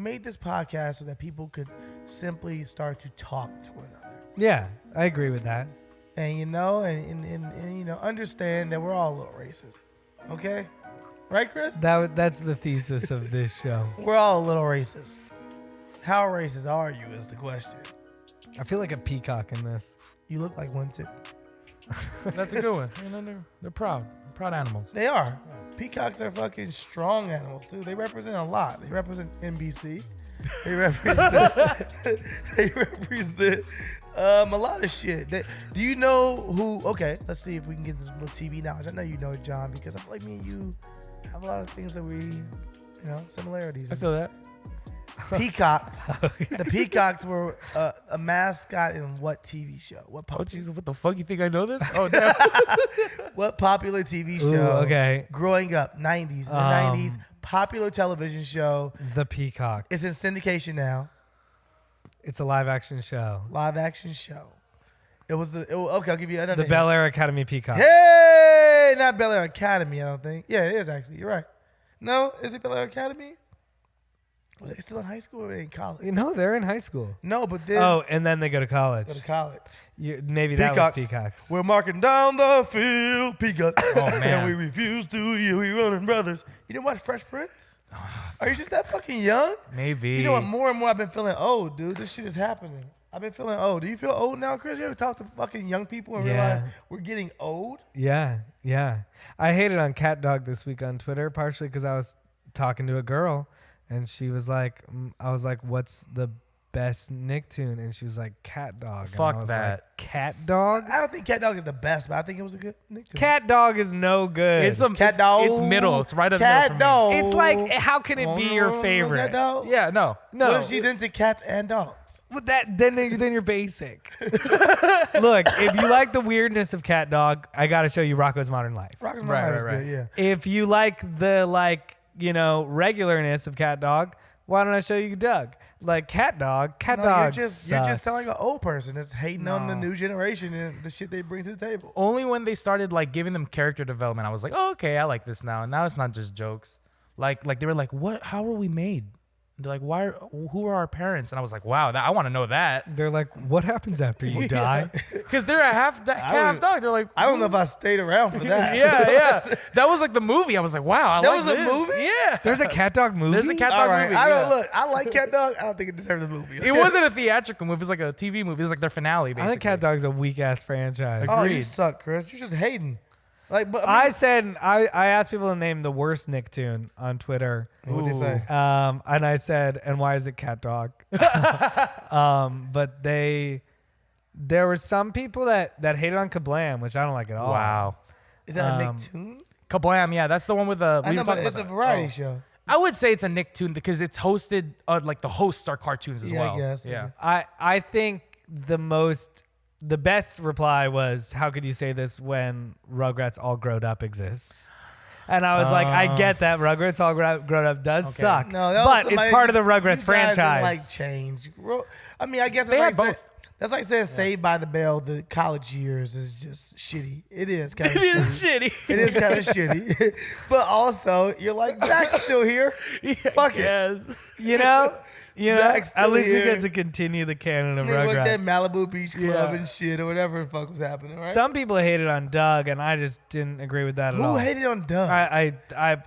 made this podcast so that people could simply start to talk to one another. Yeah, I agree with that. And you know, and you know, understand that we're all a little racist. Okay? Right, Chris? That's the thesis of this show. We're all a little racist. How racist are you is the question. I feel like a peacock in this. You look like one too. That's a good one. You know, they're proud animals. They are. Peacocks are fucking strong animals too. They represent a lot. They represent NBC. They represent a lot of shit. Do you know who? Okay, let's see if we can get this little TV knowledge. I know you know John because I feel like me and you have a lot of things that similarities. I feel that. Peacocks. The peacocks were a mascot in what TV show? What Oh, Jesus, what the fuck? You think I know this? Oh, damn. What popular TV show? Ooh, okay. Growing up, 90s. The 90s, popular television show. The Peacock. It's in syndication now. It's a live action show. Live action show. Okay, I'll give you another. The Bel Air Academy Peacock. Hey, not Bel Air Academy, I don't think. Yeah, it is actually. You're right. No, is it Bel Air Academy? Are they still in high school or are they in college? No, they're in high school. No, but then and then they go to college. Maybe that was Peacocks. We're marking down the field, Peacocks. Oh, man. And we refuse to yield. We running brothers. You didn't watch Fresh Prince? Are you just that fucking young? Maybe. You know what? More and more I've been feeling old, dude. This shit is happening. I've been feeling old. Do you feel old now, Chris? You ever talk to fucking young people and realize we're getting old? Yeah. I hated on Cat Dog this week on Twitter, partially because I was talking to a girl. And she was like, I was like, what's the best Nicktoon? And she was like, Cat Dog. Fuck and I was that. Like, Cat Dog? I don't think Cat Dog is the best, but I think it was a good Nicktoon. Cat Dog is no good. Cat Dog. It's middle. It's right up Cat middle Dog. It's like, how can it be your favorite? Cat Dog? Yeah, no. What if she's into cats and dogs? Well, then you're basic. Look, if you like the weirdness of Cat Dog, I got to show you Rocko's Modern Life. Rocko's Modern Life is good, yeah. If you like the regularness of Cat Dog, why don't I show you Doug? Like Cat Dog. Dog. You're just sounding like an old person that's hating on the new generation and the shit they bring to the table. Only when they started like giving them character development, I was like, oh, okay, I like this now. And now it's not just jokes. Like they were like, what? How were we made? They're like, who are our parents? And I was like, wow, I want to know that. They're like, what happens after you die? Because they're a half dog. They're like, I don't know if I stayed around for that. yeah. That was like the movie. I was like, wow, that was a movie? Yeah. There's a Cat Dog movie? There's a Cat Dog movie. I like Cat Dog. I don't think it deserves a movie. It wasn't a theatrical movie. It was like a TV movie. It was like their finale, basically. I think Cat Dog's a weak-ass franchise. Oh, you Agreed. suck, Chris. You're just hating. But I asked people to name the worst Nicktoon on Twitter. What'd they say? And I said, and why is it Cat Dog? But there were some people that hated on Kablam, which I don't like at all. Wow. Is that a Nicktoon? Kablam, yeah, that's the one with the. I know, but it's a variety show. I would say it's a Nicktoon because it's hosted. Like the hosts are cartoons as well. I guess. Yeah. I think the best reply was, how could you say this when Rugrats All Grown Up exists? And I was like, I get that Rugrats All Grown Up does suck, no, but it's part of the Rugrats you franchise. Guys like change. I mean, I guess They it's had like both. That's like saying Saved by the Bell. The college years is just shitty. It is kind of It is shitty. It is kind of shitty. But also, you're like, Zach's still here. Fuck it. Yes. You know, Zach's at least still we here. get to continue the canon of They worked at Rugrats. Malibu Beach Club and shit or whatever the fuck was happening, right? Some people hated on Doug, and I just didn't agree with that at all. Who hated on Doug? I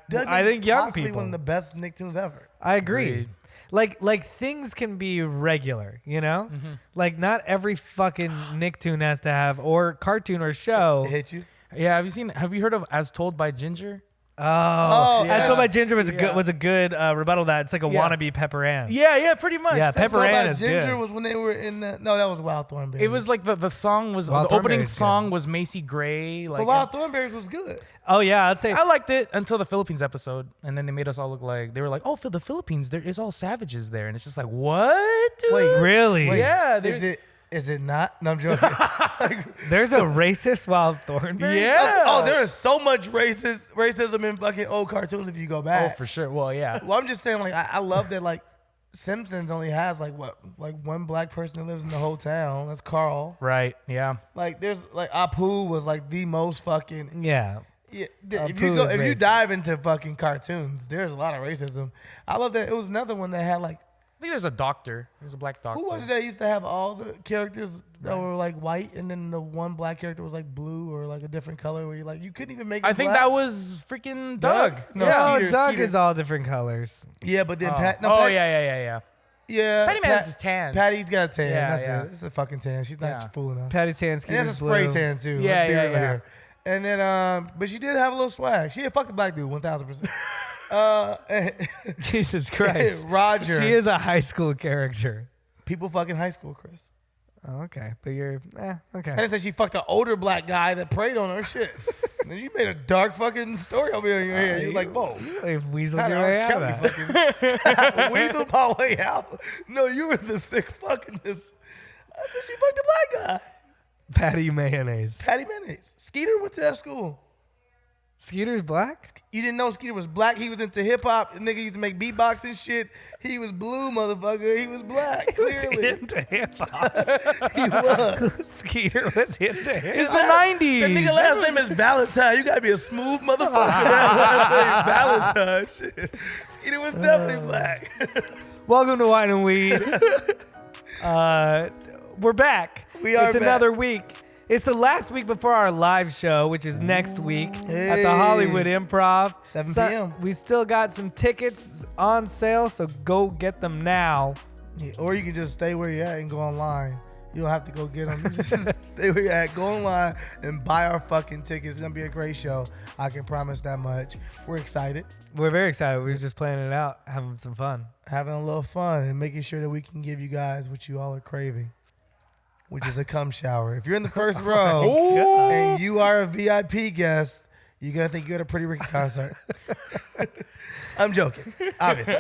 Doug think is young possibly people. one of the best Nicktoons ever. I agree. Agreed. Like things can be regular, you know? Mm-hmm. Like not every fucking Nicktoon has to have, or cartoon or show. It hit you? Yeah. Have you heard of As Told by Ginger? Oh, yeah. I Told by Ginger was Yeah. a good rebuttal to that. It's like a Yeah. wannabe Pepper Ann. Yeah, pretty much. Yeah, That's Pepper all Ann about is Ginger good. was when they were in the... No, that was Wild Thornberries. It was like the song was Wild the opening Thornberries song good. was Macy Gray. Like But Wild Thornberries was good. Oh yeah, I'd say I liked it until the Philippines episode, and then they made us all look like they were like, oh, for the Philippines, there is all savages there, and it's just like, what, dude? Wait, really. Wait, Yeah, Is it not? No, I'm joking. There's a racist Wild Thornberry. Yeah. Oh, there is so much racism in fucking old cartoons if you go Oh, back. for sure. Well, yeah. Well, I'm just saying, like, I love that, like, Simpsons only has, like one black person that lives in the whole town. That's Carl. Right. Yeah. Like, there's, like, Apu was, like, the most fucking... Yeah. Yeah, Pooh if you is racist. dive into fucking cartoons, there's a lot of racism. I love that. It was another one that had like, I think there's a doctor. There's a black doctor. who was it that used to have all the characters that were like white, and then the one black character was like blue or like a different color, where you couldn't even make. It I think black. that was freaking Doug. No, No, Skeeter, Doug Skeeter. is all different colors. Yeah, but then Yeah. yeah. Patty Mayonnaise is tan. Patty's got a tan. Yeah, That's yeah. it. It's a fucking tan. She's not Yeah. fooling us. Patty Tan, And Skeeter's that's a spray blue. tan too. Yeah, Let's be yeah, real yeah. here. And then, but she did have a little swag. She fucked the black dude 1,000%. Jesus Christ. Roger. She is a high school character. People fucking high school, Chris. Oh, okay. But you're, okay. I didn't say she fucked an older black guy that preyed on her. Shit. And then you made a dark fucking story over here in your head. You're like, whoa. You really weaseled How did your way R. out Kelly of that. fucking weasel my way out? No, you were the sick fuckingness. I said she fucked the black guy. Patty Mayonnaise. Patty Mayonnaise. Skeeter went to that school. Skeeter's black? You didn't know Skeeter was black. He was into hip hop. The nigga used to make beatbox and shit. He was blue, motherfucker. He was black. Clearly, Into hip hop. he was. Skeeter was into hip It's hop. the 90s. The nigga last name is Valentine. You gotta be a smooth motherfucker. That last name Valentine. Shit. Skeeter was definitely black. Welcome to Wine and Weed. We're back. We are It's back. another week. It's the last week before our live show, which is next week at Hey. the Hollywood Improv. 7 So- p.m. We still got some tickets on sale, so go get them now. Yeah, or you can just stay where you're at and go online. You don't have to go get them. You just stay where you're at, go online, and buy our fucking tickets. It's gonna be a great show. I can promise that much. We're excited, We're very excited. We're just planning it out, having some fun. having a little fun, and making sure that we can give you guys what you all are craving, which is a cum shower. If you're in the first row and you are a VIP guest, you're gonna think you're at a Pretty Ricky concert. I'm joking, obviously.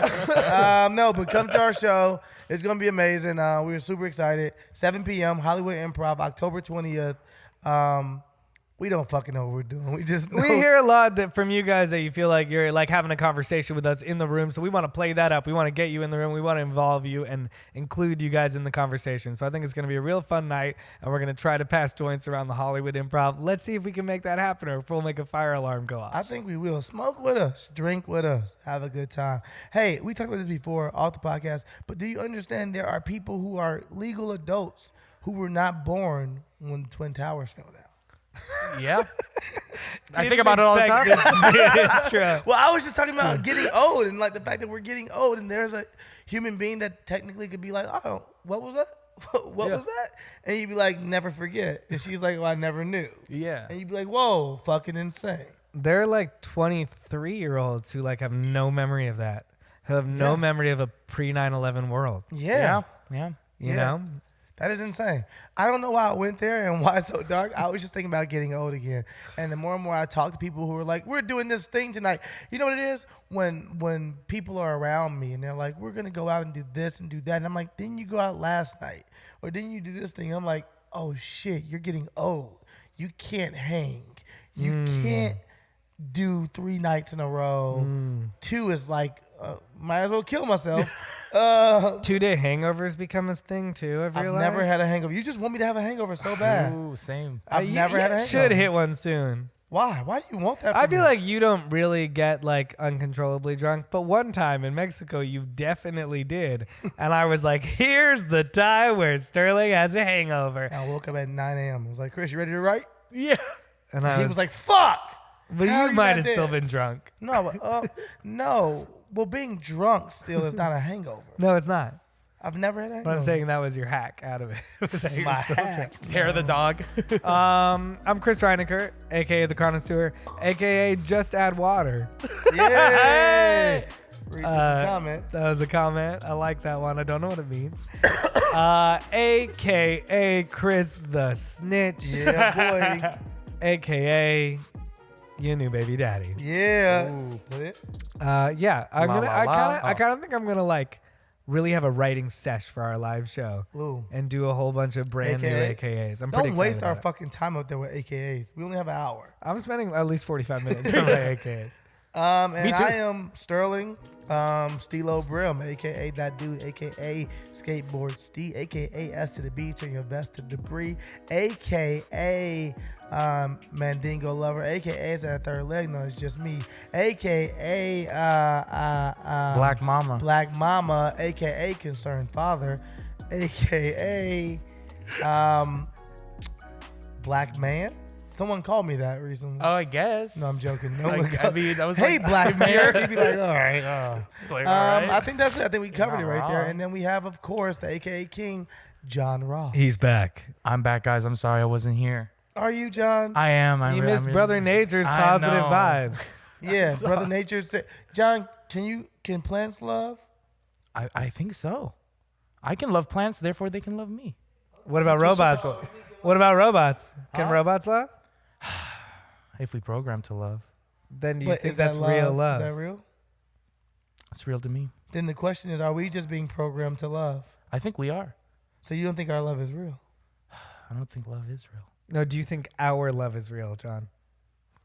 No, but come to our show. It's gonna be amazing. We're super excited. 7 p.m. Hollywood Improv, October 20th. We don't fucking know what we're doing. We just know. We hear a lot from you guys that you feel like you're like having a conversation with us in the room. So we want to play that up. We want to get you in the room. We want to involve you and include you guys in the conversation. So I think it's going to be a real fun night, and we're going to try to pass joints around the Hollywood Improv. Let's see if we can make that happen, or if we'll make a fire alarm go off. I think we will. Smoke with us. Drink with us. Have a good time. Hey, we talked about this before off the podcast, but do you understand there are people who are legal adults who were not born when the Twin Towers fell down? Yeah. I think about it all the time. time. Well, I was just talking about getting old and like the fact that we're getting old and there's a human being that technically could be like, oh, what was that? What was that? And you'd be like, never forget. And she's like, well, I never knew. Yeah. And you'd be like, whoa, fucking insane. There are like 23-year-olds who like have no memory of that, who have no Yeah. memory of a pre 9/11 world. Yeah. Yeah. You Yeah. know? That is insane. I don't know why I went there and why it's so dark. I was just thinking about getting old again. And the more and more I talk to people who are like, we're doing this thing tonight. You know what it is? When people are around me and they're like, we're going to go out and do this and do that. And I'm like, didn't you go out last night? Or didn't you do this thing? I'm like, oh shit, you're getting old. You can't hang. You can't do 3 nights in a row. 2 is like, might as well kill myself. 2-day hangovers become a thing too. I've I've realized. never had a hangover. You just want me to have a hangover so bad. Ooh, same. I've never had a hangover. Should hit one soon. Why? Why do you want that? I from feel me? like you don't really get like uncontrollably drunk, but one time in Mexico you definitely did, and I was like, "Here's the time where Sterling has a hangover." I woke up at 9 a.m. I was like, Chris, you ready to write? Yeah, and He was like, fuck. "But how you you might not have still dead?" been drunk." No, no. Well, being drunk still is not a hangover. No, it's not. I've never had a hangover. But I'm saying that was your hack out of it. Was that you're my still hack. Hair of the dog. I'm Chris Reinacher, aka the Connoisseur, aka Just Add Water. Yay! Read some comments. That was a comment. I like that one. I don't know what it means. AKA Chris the Snitch. Yeah, boy. AKA your new baby daddy. Yeah. Ooh. Is that it? Yeah, I'm La, gonna. la, I la. kind of think I'm gonna like really have a writing sesh for our live show Ooh. and do a whole bunch of brand new AKAs? AKAs. I'm pretty Don't waste excited our about it. fucking time up there with AKAs. We only have an hour. I'm spending at least 45 minutes on my AKAs. And Me too. I am Sterling, Steelo Brim, aka that dude, aka Skateboard Steve, aka S to the B, turn your vest to debris, aka Mandingo Lover, aka is that third leg, no, it's just me, aka Black Mama. Black Mama, aka Concerned Father, aka Black Man. Someone called me that recently. Oh, I guess. No, I'm joking. No Like, one I mean, that was hey, like, Black Man. He'd be like, all right. It's like, all right. I think that's it. I think we covered it not right there. wrong. And then we have, of course, the AKA King, John Ros. He's back. I'm back, guys. I'm sorry I wasn't here. Are you, John? I am. You missed Brother Nature's I positive know. vibe. Yeah, Brother Nature said, John, can plants love? I think so. I can love plants, therefore they can love me. What about robots? What about robots? Can Huh? robots love? If we program to love, Then do you But think is that that's real love? Is that real? it's real to me. Then the question is, are we just being programmed to love? I think we are. So you don't think our love is real? I don't think love is real. No, do you think our love is real, John?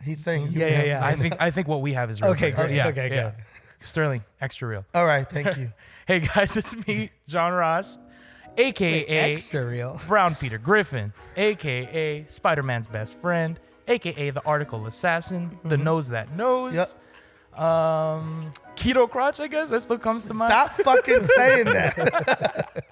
He's saying you. Yeah. I think what we have is real. Okay, guys. great. Yeah, Okay, yeah. good. Sterling, extra real. All right, thank you. Hey guys, it's me, John Ros, aka Extra real. Brown Peter Griffin, aka Spider-Man's best friend, aka the Article Assassin, the nose that knows. Yep. Keto crotch, I guess that still comes to mind. Stop fucking saying that.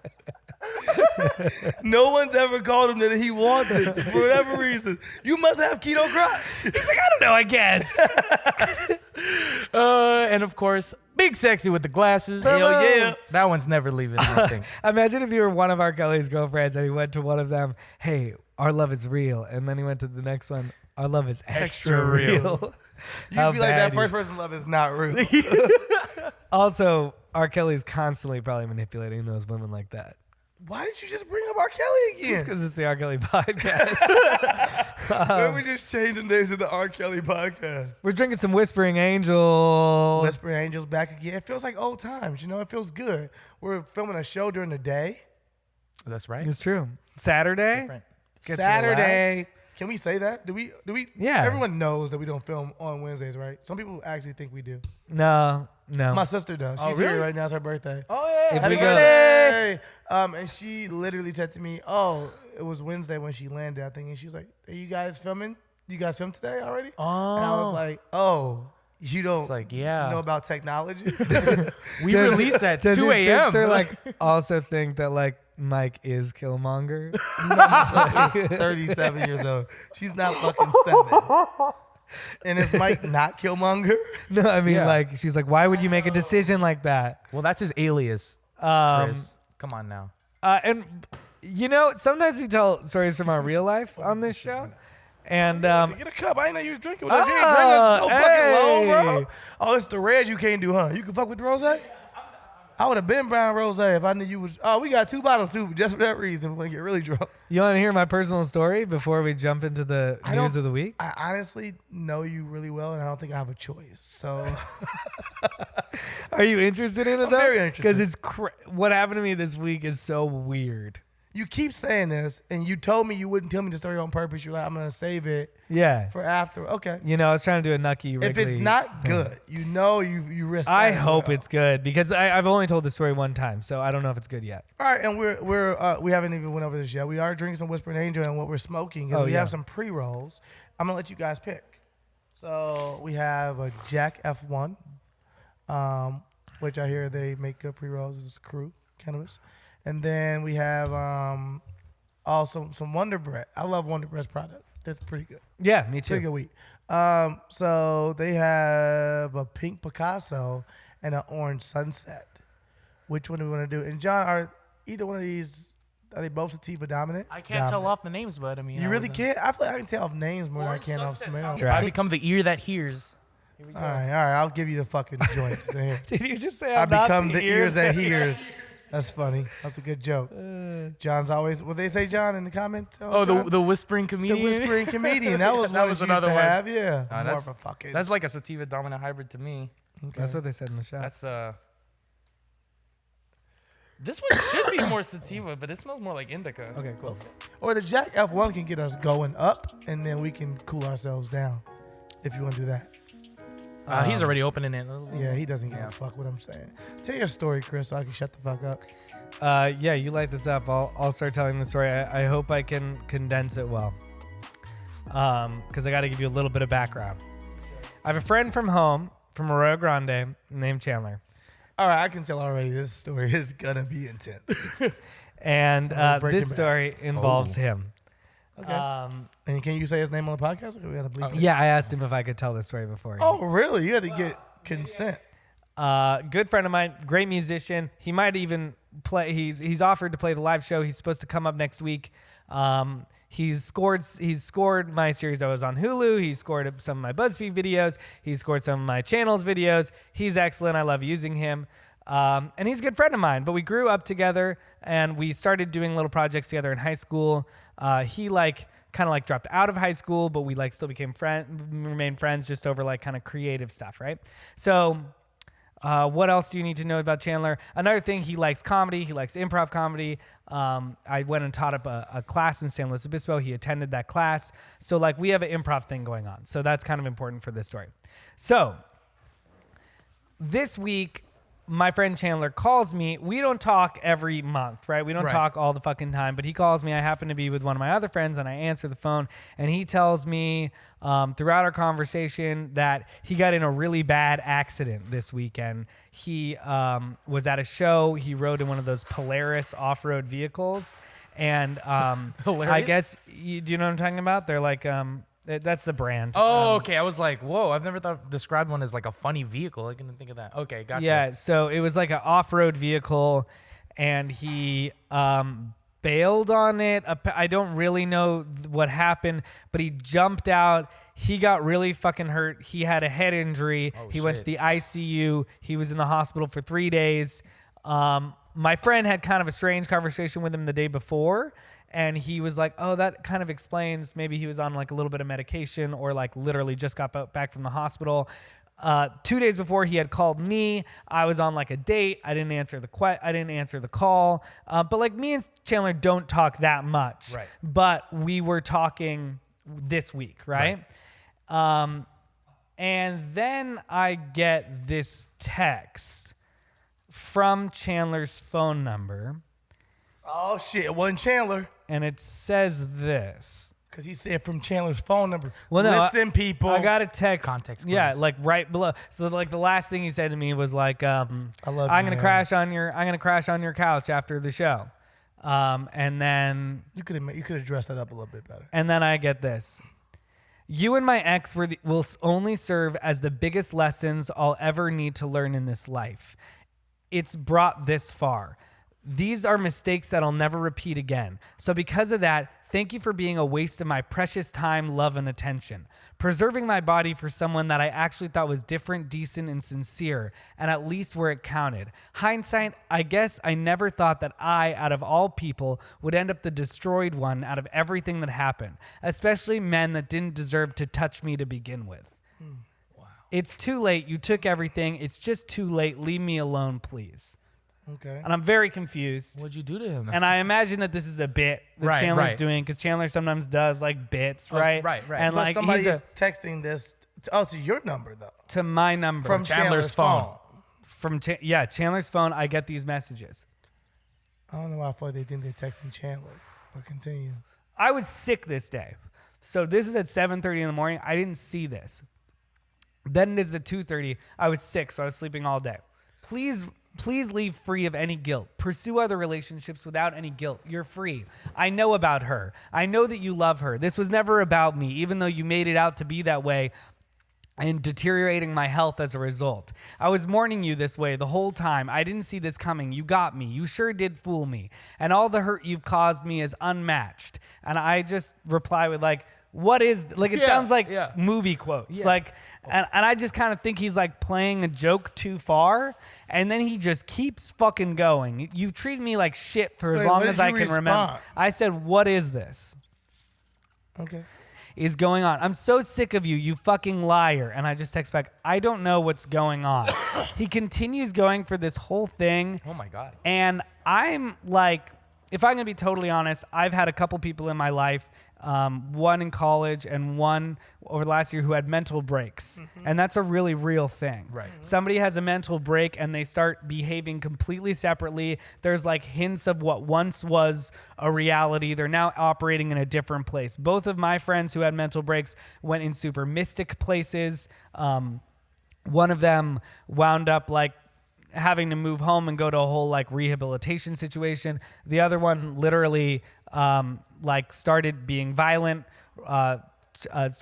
No one's ever called him that he wants it for whatever reason. You must have keto crotch. He's like, I don't know, I guess. And of course, Big Sexy with the glasses. Hell yeah. That one's never leaving nothing. Imagine if you were one of R. Kelly's girlfriends and he went to one of them, hey, our love is real. And then he went to the next one, our love is extra real. You'd be like, that first person love is not real. Also, R. Kelly's constantly probably manipulating those women like that. Why did you just bring up R. Kelly Just again? because it's the R. Kelly podcast. Why don't we just change the names of the R. Kelly podcast? We're drinking some Whispering Angel. Whispering Angels back again. It feels like old times, you know? It feels good. We're filming a show during the day. That's right. It's true. Saturday. Different. Get to Saturday. relax. Can we say that? Do we? Yeah. Everyone knows that we don't film on Wednesdays, right? Some people actually think we do. No. My sister does. She's here really? right now. It's her birthday. Oh yeah. If Happy we go- birthday! And she literally said to me, "Oh, it was Wednesday when she landed, I think." And she was like, "Are you guys filming? You guys film today already?" Oh. And I was like, "Oh, you don't It's like, yeah. know about technology?" We Does- release at Does 2 your a.m. sister like also think that like Mike is Killmonger? No, my sister's 37 years old. She's not fucking 7. And is Mike not Killmonger? No, I mean Yeah. like she's like, why would you make a decision like that? Well, that's his alias. Um, Chris. Come on now. and you know, sometimes we tell stories from our real life on this show, and Get a cup. I didn't know you was drinking with us. You ain't drinking us so fucking long, bro. hey. Oh, it's the red you can't do, huh? You can fuck with the rose? I would have been brown rose if I knew you was. Oh, we got 2 bottles too, just for that reason. We're gonna get really drunk. you want to hear my personal story before we jump into the I news don't- of the week? I honestly know you really well, and I don't think I have a choice. So Are you interested in it? I'm though? very interested. Because it's what happened to me this week is so weird. you keep saying this, and you told me you wouldn't tell me the story on purpose. You're like, I'm gonna save it Yeah. for after. Okay. You know, I was trying to do a Nucky Wrigley. If it's not good, you know you risk. I that as hope well. it's good because I've only told the story one time, so I don't know if it's good yet. All right, and we haven't even went over this yet. We are drinking some Whispering Angel, and what we're smoking is Oh, we yeah. have some pre-rolls. I'm gonna let you guys pick. So we have a Jack F1, which I hear they make good pre-rolls. It's Crew Cannabis, and then we have also some Wonder Bread. I love Wonder Bread's product. That's pretty good. Yeah, me Pretty too. good weed. So they have a pink Picasso and an orange sunset. Which one do we want to do? And John, are either one of these, are they both sativa dominant? I can't tell Dominant. off the names, but I mean, You I really wasn't- can't? I feel like I can tell off names more than I can off smell. I become the ear that hears. Here we go. All right. I'll give you the fucking joints. There. Did you just say I I'm not become the ears that hear? hears. That's funny. That's a good joke. John's always, what they say, John, in the comments? Oh, John? the whispering The comedian. whispering comedian. That was That one was that you used another to one. have. Yeah. Nah, More that's- of a fucking. That's like a sativa dominant hybrid to me. That's what they said in the shop. That's This one should be more sativa, but it smells more like indica. Okay, cool. Or the Jack F1 can get us going up, and then we can cool ourselves down if you want to do that. He's already opening it. Yeah, he doesn't give a fuck what I'm saying. Tell your story, Chris, so I can shut the fuck up. Yeah, you light this up. I'll start telling the story. I hope I can condense it well. Because I got to give you a little bit of background. I have a friend from home, from Arroyo Grande, named Chandler. All right, I can tell already this story is going to be intense. And this story involves Oh. him. Okay. And can you say his name on the podcast? Or we gotta bleep it? Yeah, I asked him if I could tell this story before. Oh, really? You had to get consent. Good friend of mine, great musician. He might even play. He's offered to play the live show. He's supposed to come up next week. He's scored my series that was on Hulu. He scored some of my BuzzFeed videos. He scored some of my channel's videos. He's excellent. I love using him. And he's a good friend of mine. But we grew up together and we started doing little projects together in high school. He kind of dropped out of high school, but we still remained friends just over kind of creative stuff, right? So what else do you need to know about Chandler? Another thing, he likes comedy. He likes improv comedy. I went and taught up a class in San Luis Obispo. He attended that class. So we have an improv thing going on. So that's kind of important for this story. So this week, my friend Chandler calls me. We don't talk every month, right? We don't talk all the fucking time, but he calls me. I happen to be with one of my other friends, and I answer the phone, and he tells me throughout our conversation that he got in a really bad accident this weekend. He was at a show. He rode in one of those Polaris off-road vehicles, and I guess, do you know what I'm talking about? They're that's the brand. Oh, okay. I was like, whoa, I've never described one as a funny vehicle. I couldn't think of that. Okay, gotcha. Yeah, so it was an off-road vehicle, and he bailed on it. I don't really know what happened, but he jumped out. He got really fucking hurt. He had a head injury. He went to the ICU. He was in the hospital for 3 days. My friend had kind of a strange conversation with him the day before, and he was like, oh, that kind of explains maybe he was on a little bit of medication or literally just got back from the hospital. 2 days before, he had called me. I was on a date. I didn't answer the call. But me and Chandler don't talk that much. Right. But we were talking this week, right? And then I get this text from Chandler's phone number. Oh, shit. It wasn't Chandler. And it says this. Because he said from Chandler's phone number. Well, no, listen, people. I got a text. Context clues. Yeah, right below. So the last thing he said to me was I love I'm gonna crash on your couch after the show. And then You could have dressed that up a little bit better. And then I get this. You and my ex will only serve as the biggest lessons I'll ever need to learn in this life. It's brought this far. These are mistakes that I'll never repeat again. So because of that, thank you for being a waste of my precious time, love, and attention. Preserving my body for someone that I actually thought was different, decent, and sincere, and at least where it counted. Hindsight, I guess I never thought that I, out of all people, would end up the destroyed one out of everything that happened, especially men that didn't deserve to touch me to begin with. Wow. It's too late. You took everything. It's just too late. Leave me alone, please. Okay. And I'm very confused. What'd you do to him? And I imagine that this is a bit that Chandler's doing, because Chandler sometimes does bits, right? Right. And But somebody is texting this to your number, though. to my number From Chandler's phone. Chandler's phone. I get these messages. I don't know why I thought they think they're texting Chandler. But continue. I was sick this day, so this is at 7:30 in the morning. I didn't see this. Then this is at 2:30. I was sick, so I was sleeping all day. Please leave free of any guilt. Pursue other relationships without any guilt. You're free. I know about her. I know that you love her. This was never about me, even though you made it out to be that way and deteriorating my health as a result. I was mourning you this way the whole time. I didn't see this coming. You got me. You sure did fool me. And all the hurt you've caused me is unmatched. And I just reply with what is, it sounds like movie quotes. Yeah. And I just kind of think he's playing a joke too far, and then he just keeps fucking going. You've treated me like shit for as long as I can remember. I said, what is this? Okay. Is going on? I'm so sick of you, you fucking liar. And I just text back, I don't know what's going on. He continues going for this whole thing. Oh my God. And I'm if I'm gonna be totally honest, I've had a couple people in my life, one in college and one over the last year who had mental breaks, and that's a really real thing. Right. Somebody has a mental break and they start behaving completely separately. There's like hints of what once was a reality. They're now operating in a different place. Both of my friends who had mental breaks went in super mystic places. One of them wound up like having to move home and go to a whole like rehabilitation situation. The other one literally like started being violent,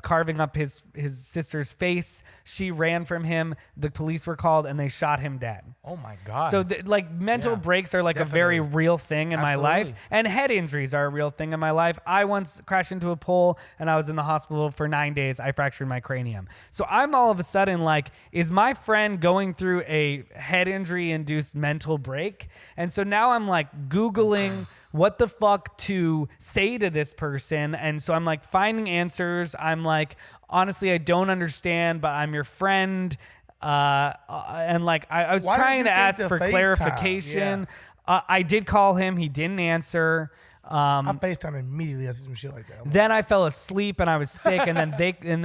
carving up his sister's face. She ran from him. The police were called and they shot him dead. Oh my God. So like mental breaks are like a very real thing in my life, and head injuries are a real thing in my life. I once crashed into a pole and I was in the hospital for 9 days. I fractured my cranium. So I'm all of a sudden like, is my friend going through a head injury induced mental break? And so now I'm like Googling what the fuck to say to this person. And so I'm like finding answers. I'm like, honestly, I don't understand, but I'm your friend. And like, I was trying to ask for clarification. Yeah. I did call him. He didn't answer. I FaceTime immediately. I see some shit like that. Then I fell asleep and I was sick. And then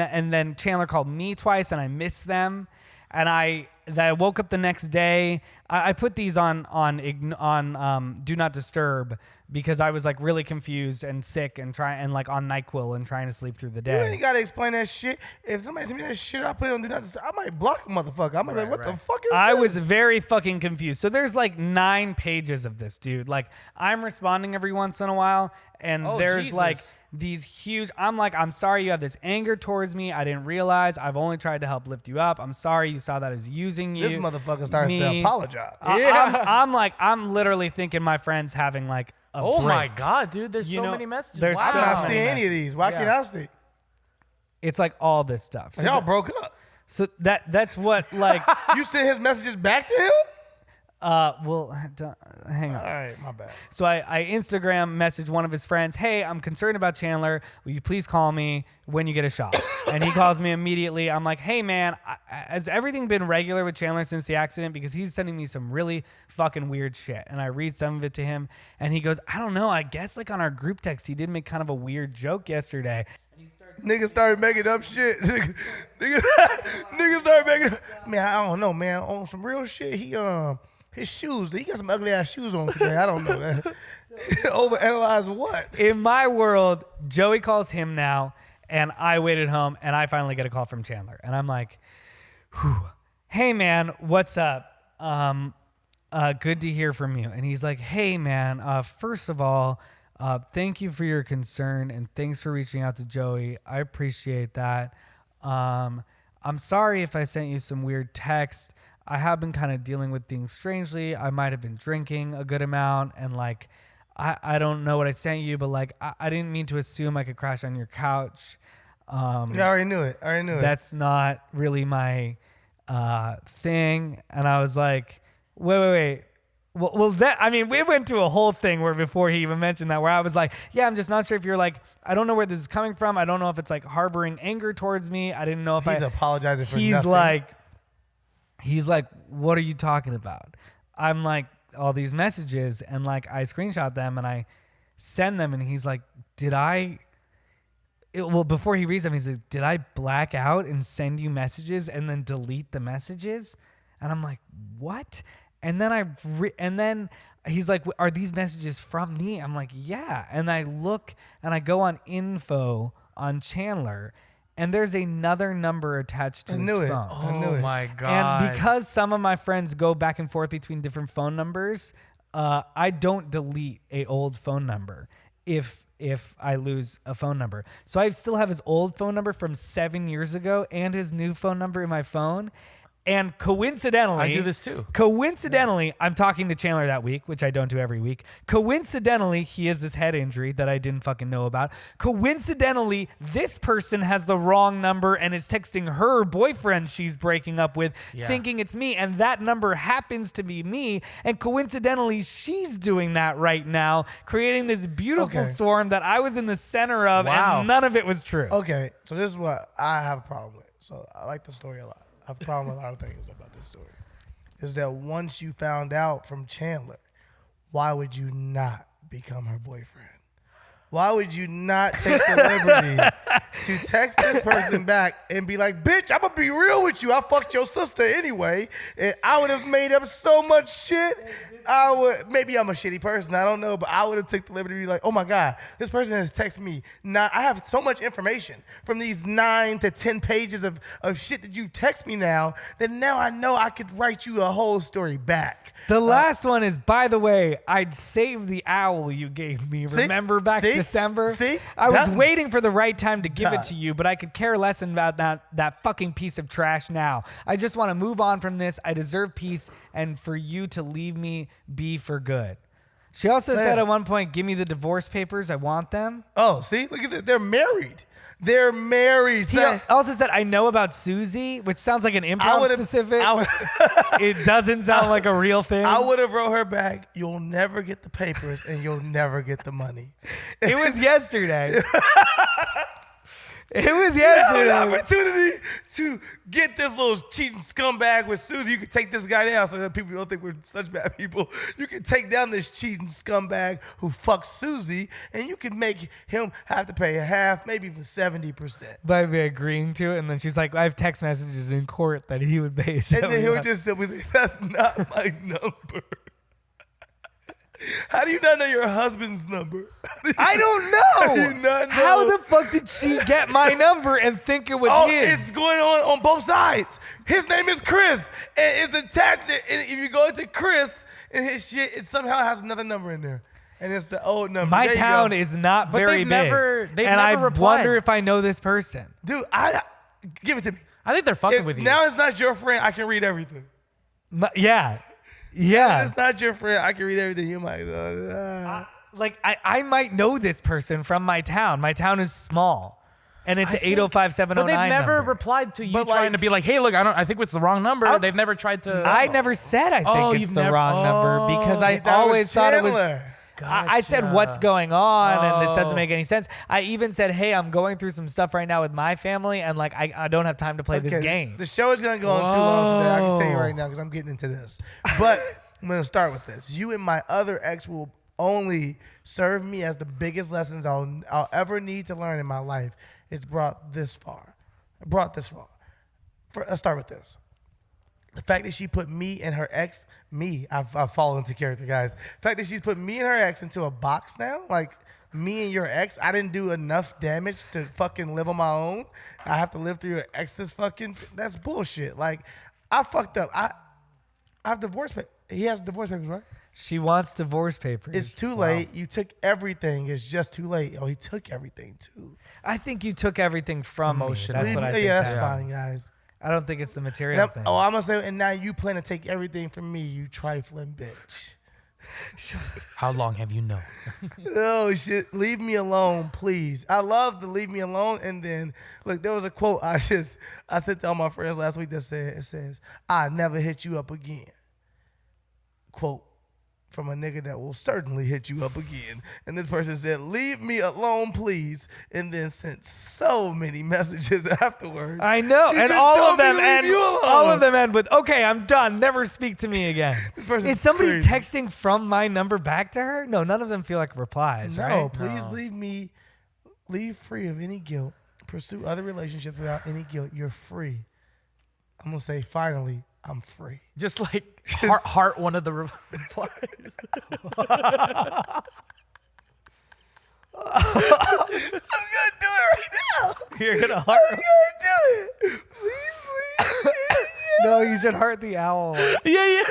and then Chandler called me twice and I missed them. And I woke up the next day. I put these on Do Not Disturb because I was like really confused and sick and like on NyQuil and trying to sleep through the day. You ain't gotta explain that shit. If somebody send me that shit, I put it on Do Not Disturb. I might block a motherfucker. I might be like, what the fuck is this? I was very fucking confused. So there's like 9 pages of this, dude. Like I'm responding every once in a while, and there's like these huge, I'm like, I'm sorry you have this anger towards me. I didn't realize. I've only tried to help lift you up. I'm sorry you saw that as using you. This motherfucker starts to apologize. I'm like, I'm literally thinking my friend's having like a break. My God, dude. There's so many messages. I'm not seeing any of these. Why can't I see? It's like all this stuff. So y'all broke up. So that's what like. You sent his messages back to him? Well, hang on. All right, my bad. So I Instagram messaged one of his friends, hey, I'm concerned about Chandler. Will you please call me when you get a shot? And he calls me immediately. I'm like, hey, man, has everything been regular with Chandler since the accident? Because he's sending me some really fucking weird shit. And I read some of it to him. And he goes, I don't know. I guess like on our group text, he did make kind of a weird joke yesterday. Niggas started making up shit. Niggas started making up. Man, I don't know, man. On some real shit, his shoes, he got some ugly ass shoes on today. I don't know, man. Overanalyze what? In my world, Joey calls him now, and I waited home, and I finally get a call from Chandler. And I'm like, hey, man, what's up? Good to hear from you. And he's like, hey, man, first of all, thank you for your concern, and thanks for reaching out to Joey. I appreciate that. I'm sorry if I sent you some weird text. I have been kind of dealing with things strangely. I might have been drinking a good amount, and like, I don't know what I sent you, but like, I didn't mean to assume I could crash on your couch. I already knew it. That's not really my thing. And I was like, wait. Well, we went through a whole thing where before he even mentioned that, where I was like, yeah, I'm just not sure if you're like, I don't know where this is coming from. I don't know if it's like harboring anger towards me. I didn't know if he's apologizing for nothing. He's like, what are you talking about? I'm like, all these messages, and like I screenshot them and I send them, and he's like, before he reads them, he's like, did I black out and send you messages and then delete the messages? And I'm like, what? And then and then he's like, are these messages from me? I'm like, yeah. And I look and I go on info on Chandler, and there's another number attached to his phone. I knew it. My God. And because some of my friends go back and forth between different phone numbers, I don't delete a old phone number if I lose a phone number. So I still have his old phone number from 7 years ago and his new phone number in my phone. And coincidentally, I do this too. Coincidentally, I'm talking to Chandler that week, which I don't do every week. Coincidentally, he has this head injury that I didn't fucking know about. Coincidentally, this person has the wrong number and is texting her boyfriend she's breaking up with, thinking it's me. And that number happens to be me. And coincidentally, she's doing that right now, creating this beautiful storm that I was in the center of, and none of it was true. Okay, so this is what I have a problem with. So I like the story a lot. I have a problem with a lot of things about this story. Is that once you found out from Chandler, why would you not become her boyfriend? Why would you not take the liberty to text this person back and be like, bitch, I'm going to be real with you. I fucked your sister anyway. And I would have made up so much shit. Maybe I'm a shitty person. I don't know. But I would have took the liberty to be like, oh, my God, this person has texted me. I have so much information from these 9 to 10 pages of shit that you've texted me now that now I know I could write you a whole story back. The last one is, by the way, I'd save the owl you gave me. Remember back December? See? I was waiting for the right time to give it to you, but I could care less about that fucking piece of trash now. I just want to move on from this. I deserve peace and for you to leave me be for good. She also said at one point, give me the divorce papers. I want them. Oh, see? Look at that. They're married. They're married. He also said, I know about Susie, which sounds like an improv specific. It doesn't sound like a real thing. I would have wrote her back, you'll never get the papers and you'll never get the money. It was yesterday. It was yesterday. You have an opportunity to get this little cheating scumbag with Susie. You can take this guy down so that people don't think we're such bad people. You can take down this cheating scumbag who fucks Susie, and you can make him have to pay a half, maybe even 70%. By me agreeing to it, and then she's like, I have text messages in court that he would pay 70%. And then he'll just simply say, that's not my number. How do you not know your husband's number? I don't know. How do you not know? How the fuck did she get my number and think it was his? It's going on both sides. His name is Chris, and it's attached. And if you go into Chris and his shit, it somehow has another number in there. And it's the old number. My town is not very big. They've and never I replied. wonder if I know this person. Dude, give it to me. I think they're fucking with you. Now it's not your friend. I can read everything. Yeah. It's not your friend. I can read everything. You might. I might know this person from my town. My town is small, and it's an 805-709 But they've never number. replied to you But, trying to be like, hey, look, I think it's the wrong number. They've never tried to. I never said I think it's the wrong number because I always thought it was. I said, what's going on? And this doesn't make any sense. I even said, hey, I'm going through some stuff right now with my family, and like I don't have time to play this game. The show is going to go on too long today. I can tell you right now because I'm getting into this. But I'm going to start with this. You and my other ex will only serve me as the biggest lessons I'll ever need to learn in my life. It's brought this far. Let's start with this. The fact that she put me and her ex, I've fallen into character, guys. The fact that she's put me and her ex into a box now, like me and your ex, I didn't do enough damage to fucking live on my own. I have to live through your ex's that's bullshit. Like, I fucked up. I have divorce papers. He has divorce papers, right? She wants divorce papers. It's too late. You took everything. It's just too late. Oh, he took everything too. I think you took everything from me. That's what I think. Yeah, that's fine, guys. I don't think it's the material thing. Oh, I'm going to say, and now you plan to take everything from me, you trifling bitch. How long have you known? Oh, shit. Leave me alone, please. I love to leave me alone. And then, look, there was a quote I sent to all my friends last week that says, I never hit you up again. Quote from a nigga that will certainly hit you up again. And this person said, leave me alone, please. And then sent so many messages afterwards. I know. And all of them end with, okay, I'm done. Never speak to me again. Is somebody crazy. texting from my number back to her? No, none of them feel like replies, right? No, please leave free of any guilt. Pursue other relationships without any guilt. You're free. I'm going to say, finally, I'm free. Just like heart one of the replies. I'm gonna do it right now. You're gonna heart. I'm gonna do it. Please. No, you should heart the owl. Yeah.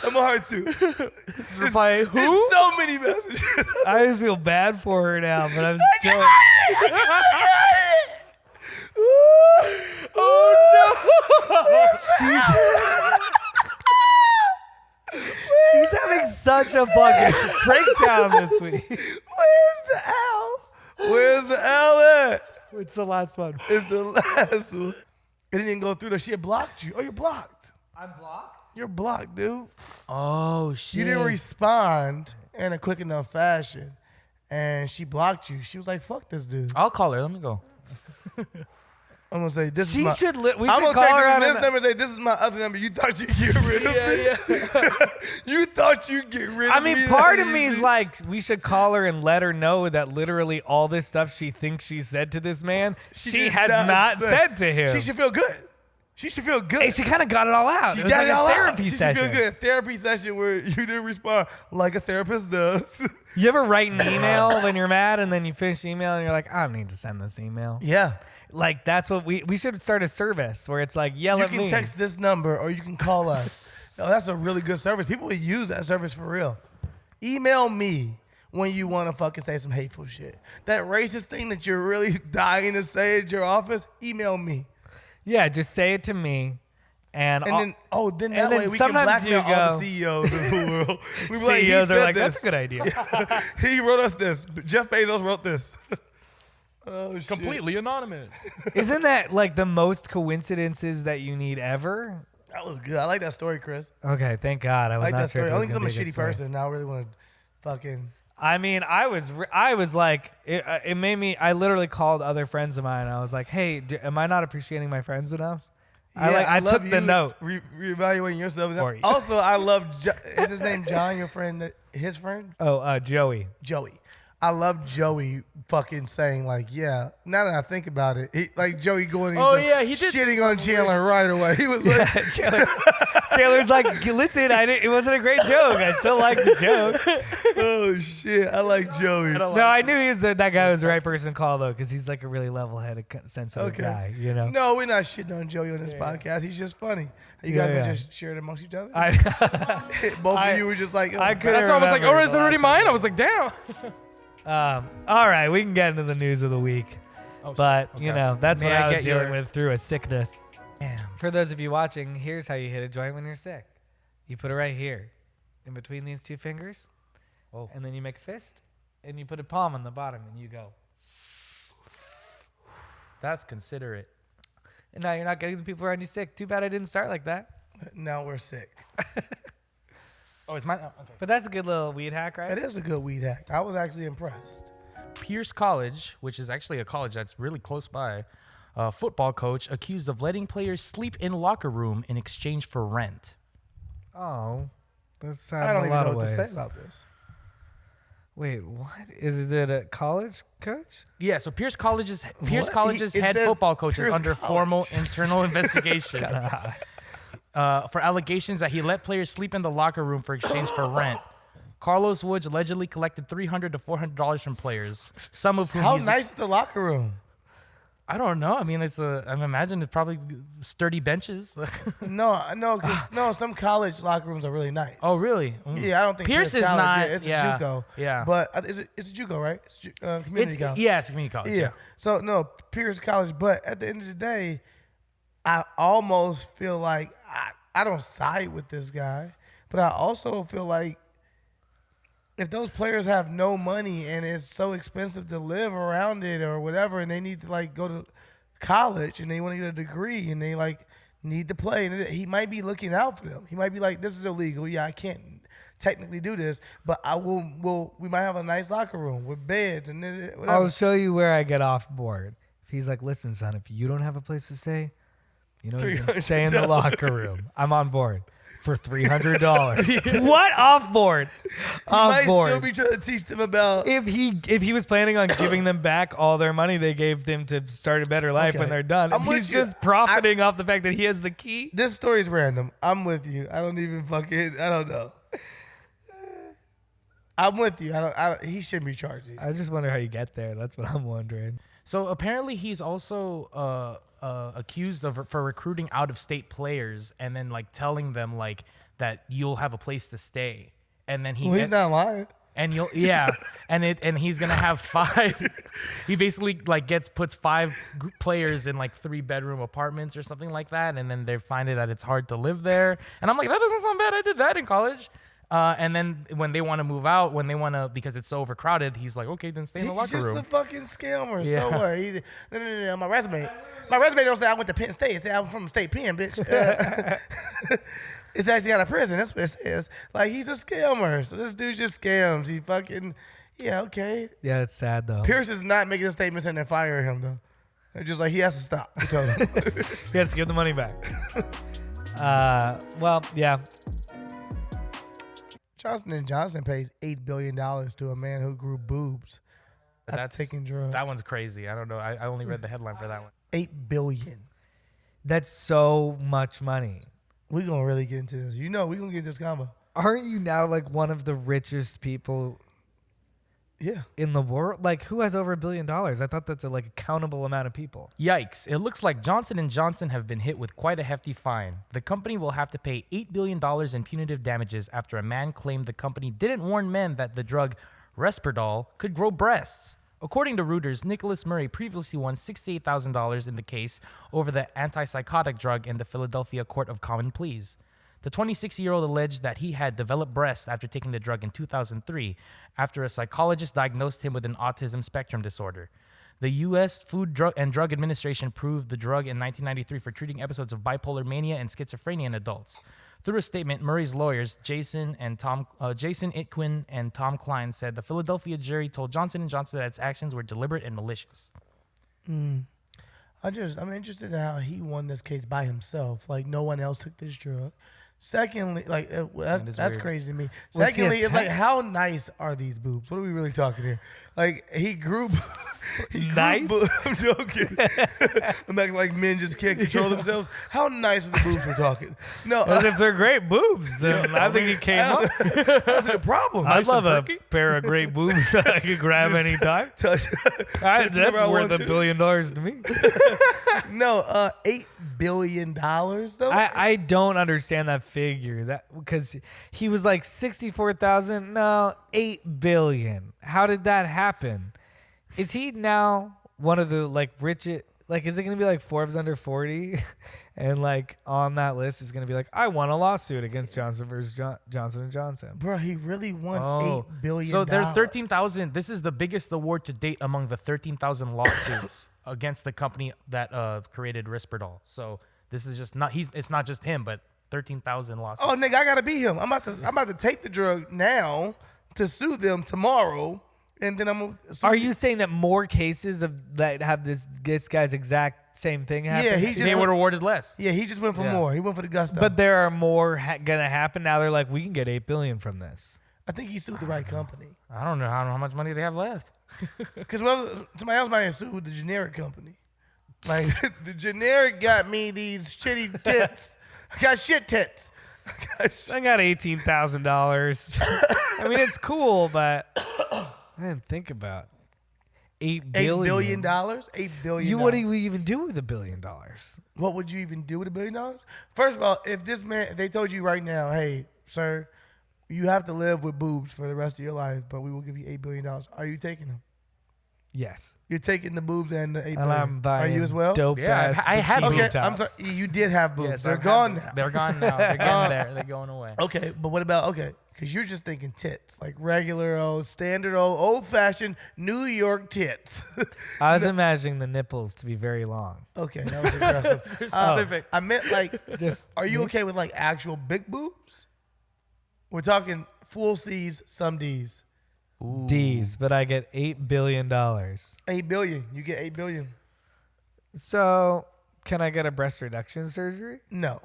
I'm a heart too. Just reply, who? There's so many messages. I just feel bad for her now, but I'm still. She's having such a fucking breakdown this week. Where's the owl? Where's the owl at? It's the last one. It's the last one. It didn't go through. She had blocked you. Oh, you're blocked. I'm blocked? You're blocked, dude. Oh, shit. You didn't respond in a quick enough fashion, and she blocked you. She was like, fuck this dude. I'll call her. Let me go. I'm gonna say this She is my. should. We I'm should gonna call text her her on this an- number and say this is my other number. You thought you'd get rid of me? You thought you'd get rid I of me? mean, part of me is like, we should call her and let her know that literally all this stuff she thinks she said to this man, she did has not said to him. She should feel good. She should feel good. Hey, she kind of got it all out. She It was got like it all a out. therapy She session. should feel good. Therapy session where you didn't respond like a therapist does. You ever write an email when you're mad and then you finish the email and you're like, I don't need to send this email. Yeah. Like, that's what we should start a service where it's like, yell You at can me. text this number or you can call us. Oh, that's a really good service. People would use that service for real. Email me when you want to fucking say some hateful shit. That racist thing that you're really dying to say at your office, email me. Yeah, just say it to me. And then that then way we can sometimes you blackmail all go- the CEOs of the world. We be like, he CEOs are said like, this. that's a good idea. He wrote us this. Jeff Bezos wrote this. Oh, shit. Completely anonymous. Isn't that like the most coincidences that you need ever? That was good. I like that story, Chris. Okay, thank God. I I was like not that sure. story. if it Only was because I'm a gonna be shitty good story. person. Now I really want to fucking. I mean, I was like, it made me. I literally called other friends of mine. I was like, hey, am I not appreciating my friends enough? I love took the you note. Reevaluating yourself. For you. Also, I love. Is his name John? Your friend? His friend? Joey. Joey. I love Joey fucking saying like, yeah. Now that I think about it, like Joey going. Oh, yeah, he did shitting on Chandler right away. He was like, Taylor's like, listen, it wasn't a great joke. I still like the joke. oh shit, I like Joey. No, I knew he was that guy was the right person to call though, because he's like a really level-headed, sensitive guy. You know. No, we're not shitting on Joey on this podcast. He's just funny. You guys would just share it amongst each other. Both of you were just like, oh, I couldn't That's why I was like, remember oh, it's the already last mine? I was like, damn. All right, we can get into the news of the week. Oh, But, shit. you Okay. know, that's May what I I was get dealing your- with through a sickness. Damn. For those of you watching, here's how you hit a joint when you're sick. You put it right here, in between these two fingers, Oh. and then you make a fist, and you put a palm on the bottom, and you go. That's considerate. And now you're not getting the people around you sick. Too bad I didn't start like that. now we're sick. Oh, it's mine? Oh, okay. But that's a good little weed hack, right? It is a good weed hack. I was actually impressed. Pierce College, which is actually a college that's really close by, a football coach accused of letting players sleep in locker room in exchange for rent. Oh, that's sad I don't in a even lot know of what to ways. say about this. Wait, what? Is it a college coach? Yeah, so Pierce College's It head says football coach is Pierce under College. formal internal investigation for allegations that he let players sleep in the locker room for exchange for rent. Carlos Woods allegedly collected $300 to $400 from players, some of whom How he's- nice is the locker room? I don't know. I mean, I imagine it's probably sturdy benches. No, some college locker rooms are really nice. Oh, really? Mm. Yeah, I don't think Pierce is College, not. Yeah, it's a JUCO. Yeah. But it's a JUCO, right? It's community college. Yeah, it's a community college. Yeah. So no, Pierce College. But at the end of the day, I almost feel like I don't side with this guy, but I also feel like if those players have no money and it's so expensive to live around it or whatever, and they need to like go to college and they want to get a degree and they like need to play, and he might be looking out for them. He might be like, this is illegal. Yeah, I can't technically do this, but I will. We might have a nice locker room with beds and then whatever. I'll show you where I get off board. If he's like, listen, son, if you don't have a place to stay, you know, you can stay in the locker room. I'm on board for $300. What? Off board? Off might board. still be trying to teach them about. If he was planning on giving them back all their money they gave them to start a better life Okay. when they're done, I'm with he's you. just profiting off the fact that he has the key. This story's random. I'm with you. I don't even fucking. I don't know. I'm with you. He shouldn't be charged these. I just wonder how you get there. That's what I'm wondering. So apparently he's also accused for recruiting out of state players and then like telling them like that you'll have a place to stay, and then he's not lying. And and he's gonna have 5. He basically like puts 5 players in like 3-bedroom apartments or something like that, and then they find that it's hard to live there. And I'm like, that doesn't sound bad. I did that in college. And then when they want to move out, because it's so overcrowded, he's like, okay, then stay in the locker He's room. just a fucking scammer. Yeah. So what? No, my resume don't say I went to Penn State. It say I'm from State Penn, bitch. It's actually out of prison. That's what it says. Like, he's a scammer. So this dude just scams. He fucking, yeah, okay. Yeah, it's sad though. Pierce is not making a statement and then fire him, though. They're just like, he has to stop. We told him. He has to give the money back. Well, yeah. Johnson & Johnson pays $8 billion to a man who grew boobs But after taking drugs. That one's crazy. I don't know. I only read the headline for that one. $8 billion. That's so much money. We're going to really get into this. You know, we're going to get this combo. Aren't you now like one of the richest people Yeah. in the world? Like, who has over $1 billion? I thought that's a like countable amount of people. Yikes. It looks like Johnson & Johnson have been hit with quite a hefty fine. The company will have to pay $8 billion in punitive damages after a man claimed the company didn't warn men that the drug Risperdal could grow breasts. According to Reuters, Nicholas Murray previously won $68,000 in the case over the antipsychotic drug in the Philadelphia Court of Common Pleas. The 26-year-old alleged that he had developed breasts after taking the drug in 2003 after a psychologist diagnosed him with an autism spectrum disorder. The U.S. Food and Drug Administration approved the drug in 1993 for treating episodes of bipolar mania and schizophrenia in adults. Through a statement, Murray's lawyers, Jason Itquin and Tom Klein, said the Philadelphia jury told Johnson & Johnson that its actions were deliberate and malicious. I'm interested in how he won this case by himself. Like, no one else took this drug. Secondly, like that's weird. crazy to me. Was he Secondly, a it's like, text? how nice are these boobs? What are we really talking here? Like, he grew Nice? I'm joking. I'm acting like men just can't control themselves. How nice are the boobs we're talking? No, As if they're great boobs, then I think he came up. that's the problem. I'd love a perky. pair of great boobs that I could grab anytime. Touch. That's whenever I worth want $1 to. billion to me. No, $8 billion though. I don't understand that figure. That because he was like 64,000. No, 8 billion. How did that happen? Is he now one of the like richest? Like, is it gonna be like Forbes under 40, and like on that list is gonna be like, I won a lawsuit against Johnson versus Johnson & Johnson. Bro, he really won $8 billion. So there's 13,000. This is the biggest award to date among the 13,000 lawsuits against the company that created Risperdal. So this is just not it's not just him, but 13,000 lawsuits. Oh, nigga, I gotta be him. I'm about to take the drug now to sue them tomorrow, and then I'm gonna sue Are you saying that more cases of that have this guy's exact same thing happen? Yeah, he to? just they went- were awarded less. Yeah, he just went for Yeah. more. He went for the gusto. But there are more gonna happen now. They're like, we can get 8 billion from this. I think he sued the right company. I don't know how much money they have left. Because somebody else might have sued the generic company. Like, the generic got me these shitty tits. I got shit tits. I got $18,000. I mean, it's cool, but I didn't think about $8 billion. $8 billion? $8 billion. What do you even do with $1 billion? What would you even do with $1 billion? First of all, if they told you right now, hey, sir, you have to live with boobs for the rest of your life, but we will give you $8 billion. Are you taking them? Yes. You're taking the boobs and the $8 And billion. I'm buying Are you as well? dope Yeah, ass I had bikini boobs. Okay, I'm tops. sorry. You did have boobs. Yes, They're I've had gone those. now. They're gone now. They're getting there. They're going away. Okay, but what about, because you're just thinking tits, like regular standard old-fashioned New York tits. I was imagining the nipples to be very long. Okay, that was aggressive. Specific. I meant like, Just are you okay with like actual big boobs? We're talking full C's, some D's. D's, but I get $8 billion. 8 billion. You get 8 billion. So, can I get a breast reduction surgery? No.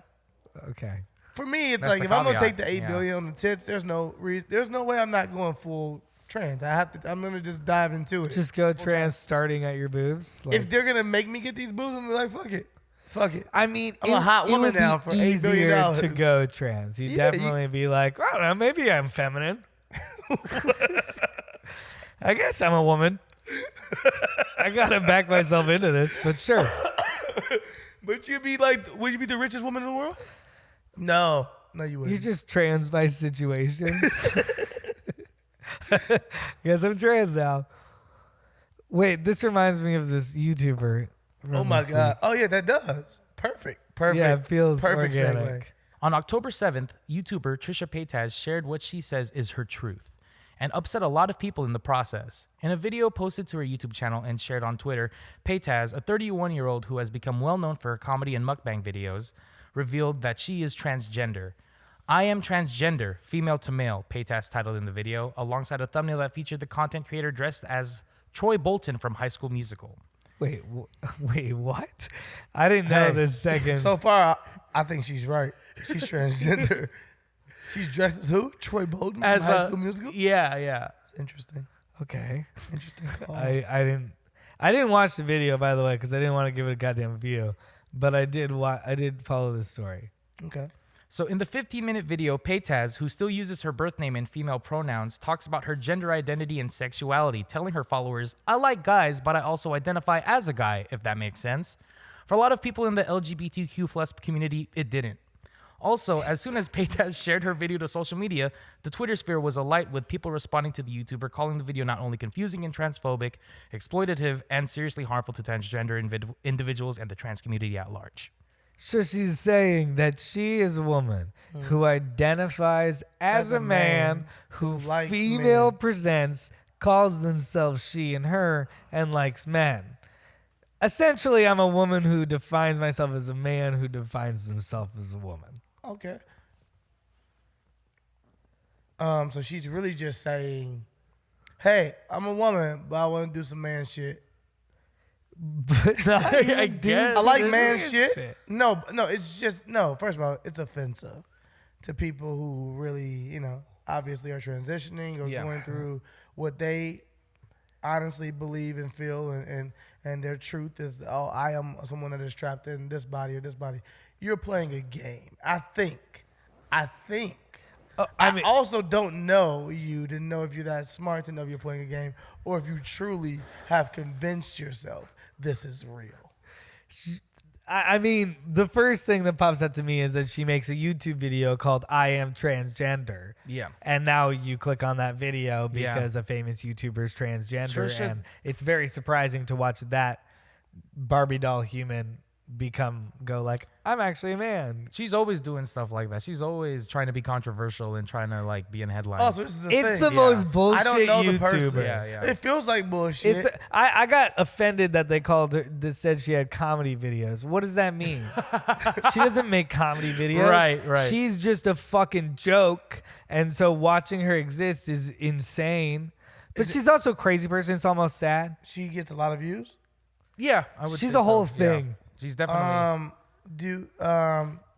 Okay. For me, it's That's like the if I'm gonna take caveat, the 8 billion on the tits, there's no reason. There's no way I'm not going full trans. I'm gonna just dive into it. Just go trans starting at your boobs. Like, If they're gonna make me get these boobs, I'm gonna be like, fuck it. Fuck it. I mean, I'm a hot woman would be now for $8 billion. easier to go trans. You'd Yeah, definitely be like, I don't know, maybe I'm feminine. I guess I'm a woman. I gotta back myself into this, but sure. But you'd be like, would you be the richest woman in the world? No, you You're wouldn't. just trans by situation. Guess I'm trans now. Wait, this reminds me of this YouTuber. from Oh my this god. week. Oh yeah, that does. Perfect. Yeah, it feels perfect organic. segue. On October 7th, YouTuber Trisha Paytas shared what she says is her truth and upset a lot of people in the process. In a video posted to her YouTube channel and shared on Twitter, Paytas, a 31-year-old who has become well known for her comedy and mukbang videos, revealed that she is transgender. I am transgender, female to male, Paytas titled in the video, alongside a thumbnail that featured the content creator dressed as Troy Bolton from High School Musical. Wait, wait, what? I didn't know this second. So far, I think she's right. She's transgender. She's dressed as who? Troy Bolton from High School Musical? Yeah. It's interesting. Okay. Interesting call. I didn't watch the video, by the way, because I didn't want to give it a goddamn view. But I did follow this story. Okay. So in the 15-minute video, Paytas, who still uses her birth name and female pronouns, talks about her gender identity and sexuality, telling her followers, I like guys, but I also identify as a guy, if that makes sense. For a lot of people in the LGBTQ plus community, it didn't. Also, as soon as Paytas shared her video to social media, the Twitter sphere was alight with people responding to the YouTuber, calling the video not only confusing and transphobic, exploitative, and seriously harmful to transgender individuals and the trans community at large. So she's saying that she is a woman who identifies as a man who likes female men. presents, calls themselves she and her, and likes men. Essentially, I'm a woman who defines myself as a man who defines himself as a woman. Okay. So she's really just saying, hey, I'm a woman, but I want to do some man shit. But not I guess. I like man shit. No, it's just, no, first of all, it's offensive to people who really, obviously are transitioning or going through what they honestly believe and feel and their truth is, oh, I am someone that is trapped in this body or this body. You're playing a game. I think. I also don't know you to know if you're that smart to know if you're playing a game or if you truly have convinced yourself this is real. I mean, the first thing that pops up to me is that she makes a YouTube video called I Am Transgender. Yeah. And now you click on that video because a famous YouTuber's transgender. Trisha- And it's very surprising to watch that Barbie doll human go like, I'm actually a man. She's always doing stuff like that. She's always trying to be controversial and trying to be in headlines. Oh, so this is a It's thing. the most bullshit I don't know YouTuber. the person. Yeah. It feels like bullshit. I got offended that they called her, that said she had comedy videos. What does that mean? She doesn't make comedy videos. Right. She's just a fucking joke. And so watching her exist is insane. But she's also a crazy person. It's almost sad. She gets a lot of views. Yeah, I would She's say a whole so. Yeah. thing. She's definitely.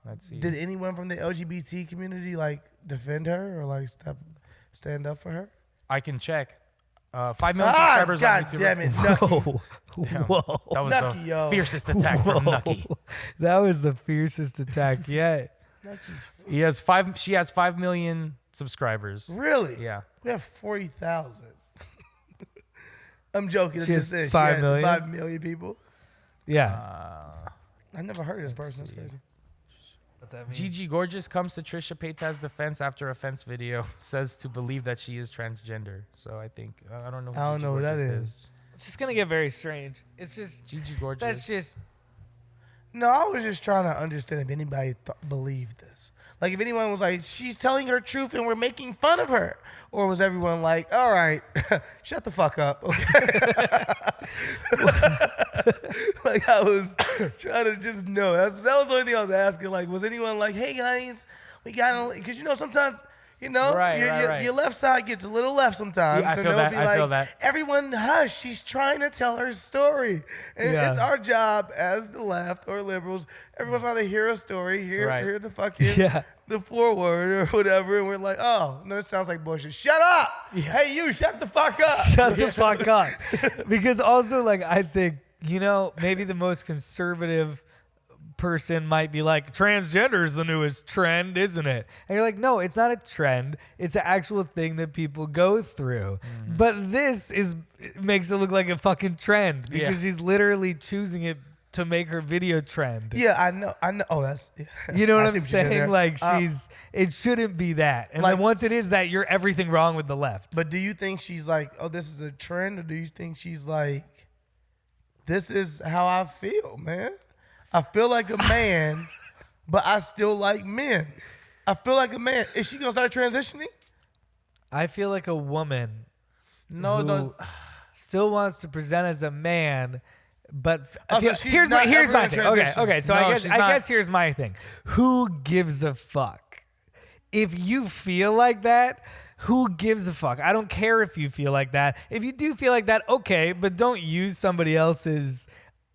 Let's see. Did anyone from the LGBT community defend her or stand up for her? I can check. 5 million subscribers on God YouTube. damn it, Nucky. Whoa. That was Nucky, the yo. fiercest attack from Nucky. That was the fiercest attack yet. Nucky's She has 5 million subscribers. really? Yeah. We have 40,000. I'm joking. She has She has 5 million? 5 million people. Yeah. I never heard of this person. That's crazy. What that means. Gigi Gorgeous comes to Trisha Paytas' defense after offense video, says to believe that she is transgender. So I think, I don't know who I don't Gigi know who that Gorgeous is. It's just going to get very strange. It's just, Gigi Gorgeous. that's just, No, I was just trying to understand if anybody believed this. Like, if anyone was like, she's telling her truth and we're making fun of her. Or was everyone like, all right, shut the fuck up, okay? Like, I was trying to just know. That was the only thing I was asking. Like, was anyone like, hey, guys, we got to, because, sometimes, Right. your left side gets a little left sometimes. Yeah, I and feel they'll that. be I like, feel that. everyone hush, she's trying to tell her story. And Yeah. it's our job as the left or liberals. Everyone's trying to hear a story, hear the fucking, Yeah. the forward or whatever. And we're like, oh, no, it sounds like bullshit. Shut up. Yeah. Hey, you, shut the fuck up. shut the fuck up. Because also, I think, maybe the most conservative person might be like, transgender is the newest trend, isn't it? And you're like, no, it's not a trend. It's an actual thing that people go through. But this makes it look like a fucking trend because she's literally choosing it to make her video trend. Yeah, I know. Oh, that's, yeah. You know what I I'm see what you did there. saying? It shouldn't be that. And then once it is that, you're everything wrong with the left. But do you think she's like, oh, this is a trend? Or do you think she's like, this is how I feel, man? I feel like a man, but I still like men. I feel like a man. Is she going to start transitioning? I feel like a woman No. still wants to present as a man, but Oh, so she's here's not my ever in thing. transition. Okay. So No, I she's not. guess here's my thing. Who gives a fuck? If you feel like that, who gives a fuck? I don't care if you feel like that. If you do feel like that, okay, but don't use somebody else's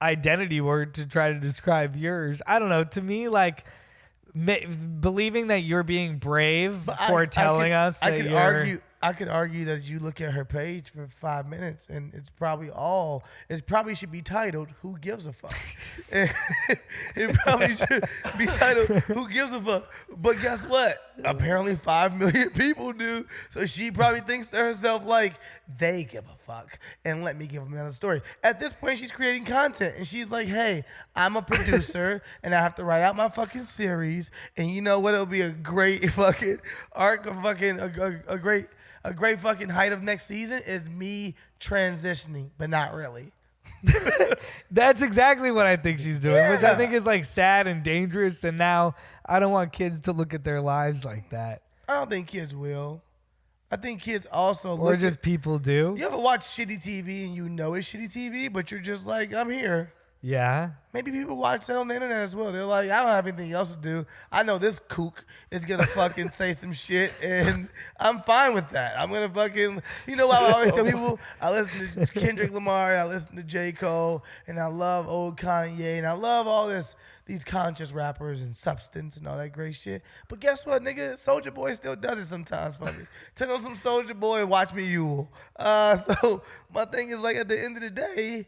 identity word to try to describe yours. I don't know. To me, like, believing that you're being brave for telling us that I could argue that you look at her page for 5 minutes and it probably should be titled "Who Gives a Fuck." It probably should be titled "Who Gives a Fuck." But guess what? Apparently 5 million people do. So she probably thinks to herself like, they give a fuck. And let me give them another story. At this point, she's creating content and she's like, hey, I'm a producer and I have to write out my fucking series. And you know what? It'll be a great fucking arc of fucking a great fucking height of next season is me transitioning, but not really. That's exactly what I think she's doing, which I think is like sad and dangerous. And now I don't want kids to look at their lives like that. I don't think kids will. I think kids also or just people do. You ever watch shitty TV and you know it's shitty TV, but you're just like, I'm here. Yeah. Maybe people watch that on the internet as well. They're like, I don't have anything else to do. I know this kook is going to fucking say some shit, and I'm fine with that. I'm going to fucking, you know what I always tell people? I listen to Kendrick Lamar, I listen to J. Cole, and I love old Kanye, and I love all these conscious rappers and Substance and all that great shit. But guess what, nigga? Soulja Boy still does it sometimes for me. Turn on some Soulja Boy and watch me Yule. So my thing is, like, at the end of the day,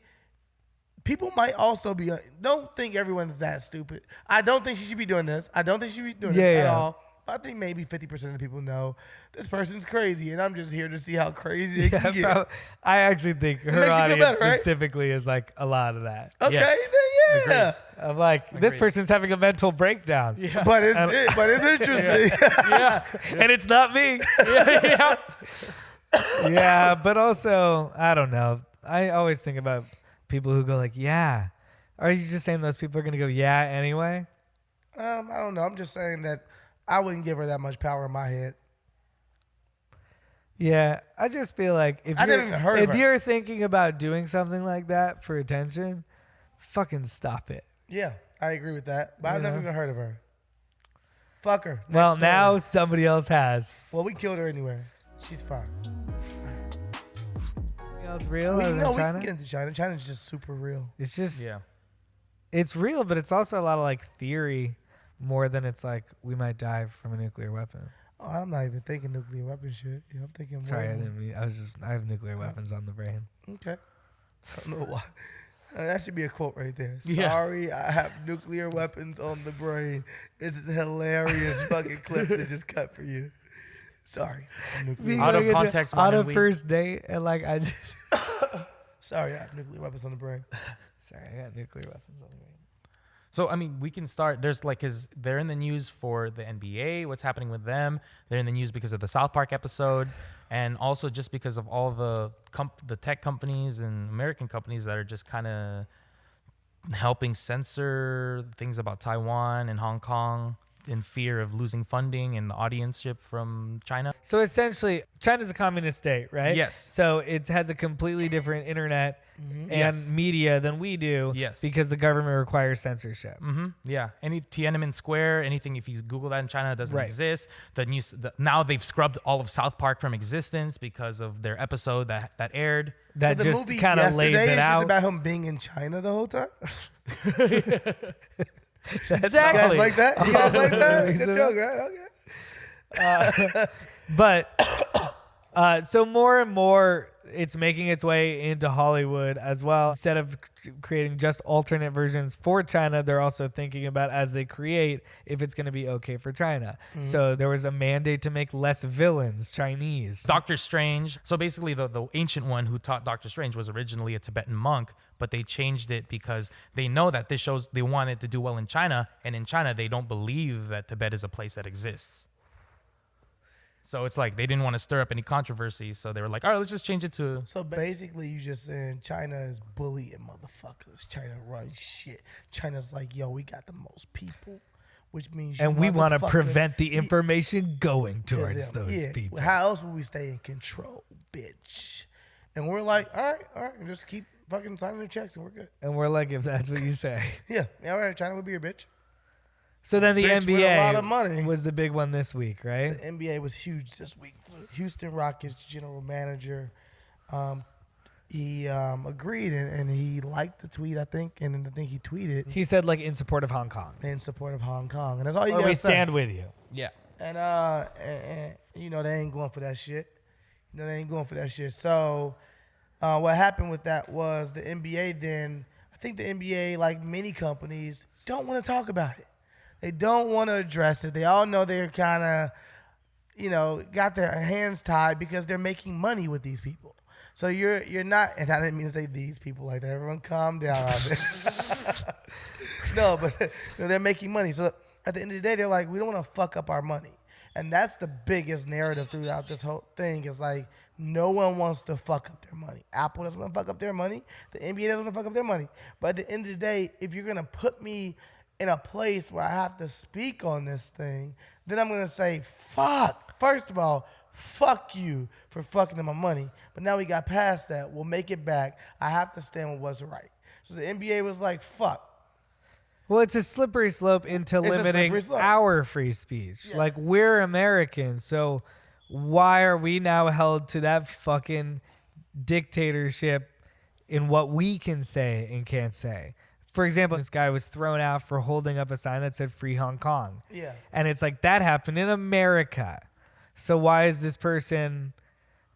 people might also be, don't think everyone's that stupid. I don't think she should be doing this. I don't think she should be doing this at all. I think maybe 50% of the people know this person's crazy, and I'm just here to see how crazy it can get. I actually think her audience specifically is like a lot of that. Okay, yes. then yeah. Agreed. I'm like, this person's having a mental breakdown. Yeah. But it's interesting. Yeah. And it's not me. Yeah, but also, I don't know. I always think about people who go like, yeah. Are you just saying those people are going to go, yeah, anyway? I don't know. I'm just saying that I wouldn't give her that much power in my head. Yeah, I just feel like if you're thinking about doing something like that for attention, fucking stop it. Yeah, I agree with that. But I've never even heard of her. Fuck her. Well, now somebody else has. Well, we killed her anyway. She's fine. Anything else real? We China? can get into China. China's just super real. It's just, it's real, but it's also a lot of like theory more than it's like we might die from a nuclear weapon. Oh, I'm not even thinking nuclear weapon shit. Yeah, I'm thinking. Sorry, I didn't mean. I have nuclear weapons on the brain. Okay. I don't know why. That should be a quote right there. Yeah. Sorry, I have nuclear weapons on the brain. It's a hilarious fucking clip that just cut for you. Sorry. Out of context. On a first date, and like I just. Sorry, I have nuclear weapons on the brain. Sorry, I got nuclear weapons on the brain. So, I mean, we can start. There's like they're in the news for the NBA, what's happening with them. They're in the news because of the South Park episode, and also just because of all the tech companies and American companies that are just kind of helping censor things about Taiwan and Hong Kong in fear of losing funding and the audienceship from China. So essentially, China's a communist state, right? Yes. So it has a completely different internet and media than we do. Yes. Because the government requires censorship. Mm-hmm. Yeah. Any Tiananmen Square, anything, if you Google that in China, it doesn't exist. Now they've scrubbed all of South Park from existence because of their episode that aired. That so just kind of lays it out. Just about him being in China the whole time? Exactly. You guys like that? You guys like that? Good joke, right? Okay. But so more and more, it's making its way into Hollywood as well. Instead of creating just alternate versions for China, they're also thinking about, as they create, if it's going to be okay for China. Mm-hmm. So there was a mandate to make less villains Chinese. Doctor Strange. So basically, the ancient one who taught Doctor Strange was originally a Tibetan monk, but they changed it because they know that this shows they want it to do well in China, and in China they don't believe that Tibet is a place that exists. So it's like they didn't want to stir up any controversy, so they were like, all right, let's just change it to... So basically you just saying China is bullying motherfuckers. China runs shit. China's like, yo, we got the most people, which means and we want to prevent the information going towards those people. How else will we stay in control, bitch? And we're like, all right, just keep fucking signing the checks and we're good. And we're like, if that's what you say. Yeah, all right, China would be your bitch. So then the Bitch with a lot of NBA money. was the big one this week, right? The NBA was huge this week. Houston Rockets general manager, he agreed and he liked the tweet, I think, and then I think he tweeted He said like in support of Hong Kong. in support of Hong Kong, and that's all you Or gotta we say. stand with you. Yeah. And you know they ain't going for that shit. So what happened with that was the NBA then, I think the NBA, like many companies, don't want to talk about it. They don't want to address it. They all know they're kind of, got their hands tied because they're making money with these people. So you're not, and I didn't mean to say these people like that. Everyone calm down out there. No, but they're making money. So at the end of the day, they're like, we don't want to fuck up our money. And that's the biggest narrative throughout this whole thing is like, no one wants to fuck up their money. Apple doesn't want to fuck up their money. The NBA doesn't want to fuck up their money. But at the end of the day, if you're going to put me in a place where I have to speak on this thing, then I'm going to say, fuck. First of all, fuck you for fucking up my money. But now we got past that. We'll make it back. I have to stand with what's right. So the NBA was like, fuck. Well, it's a slippery slope into limiting our free speech. Yes. Like, we're Americans, so why are we now held to that fucking dictatorship in what we can say and can't say? For example, this guy was thrown out for holding up a sign that said Free Hong Kong. Yeah. And it's like, that happened in America. So why is this person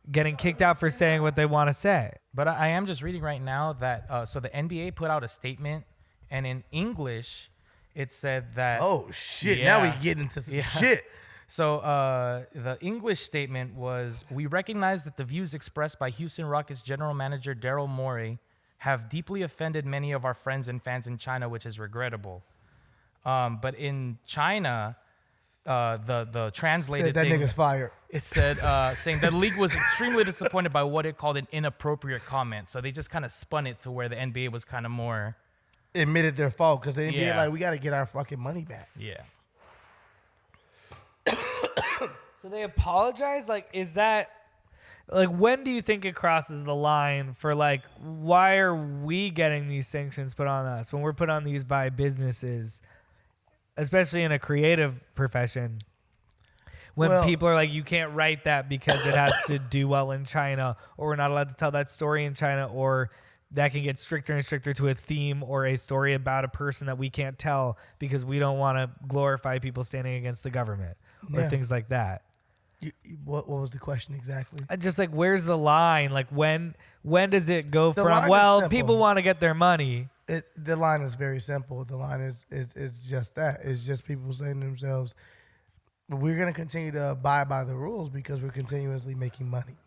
getting kicked out for saying what they want to say? But I am just reading right now that so the NBA put out a statement, and in English, it said that. Oh shit! Yeah. Now we get into some shit. So the English statement was, we recognize that the views expressed by Houston Rockets general manager Daryl Morey have deeply offended many of our friends and fans in China, which is regrettable. But in China, the translated Said that thing, nigga's fired. it said, saying that the league was extremely disappointed by what it called an inappropriate comment. So they just kind of spun it to where the NBA was kind of more. Admitted their fault because the NBA Yeah. like, we got to get our fucking money back. Yeah. So they apologize? Like, is that, like, when do you think it crosses the line for, like, why are we getting these sanctions put on us when we're put on these by businesses, especially in a creative profession? When Well- people are like, you can't write that because it has to do well in China, or we're not allowed to tell that story in China, or that can get stricter and stricter to a theme or a story about a person that we can't tell because we don't want to glorify people standing against the government or Yeah. things like that. What was the question exactly? Just like, where's the line? Like, when does it go The line from, is well, simple. people want to get their money? The line is very simple. The line is just that. It's just people saying to themselves, we're going to continue to abide by the rules because we're continuously making money.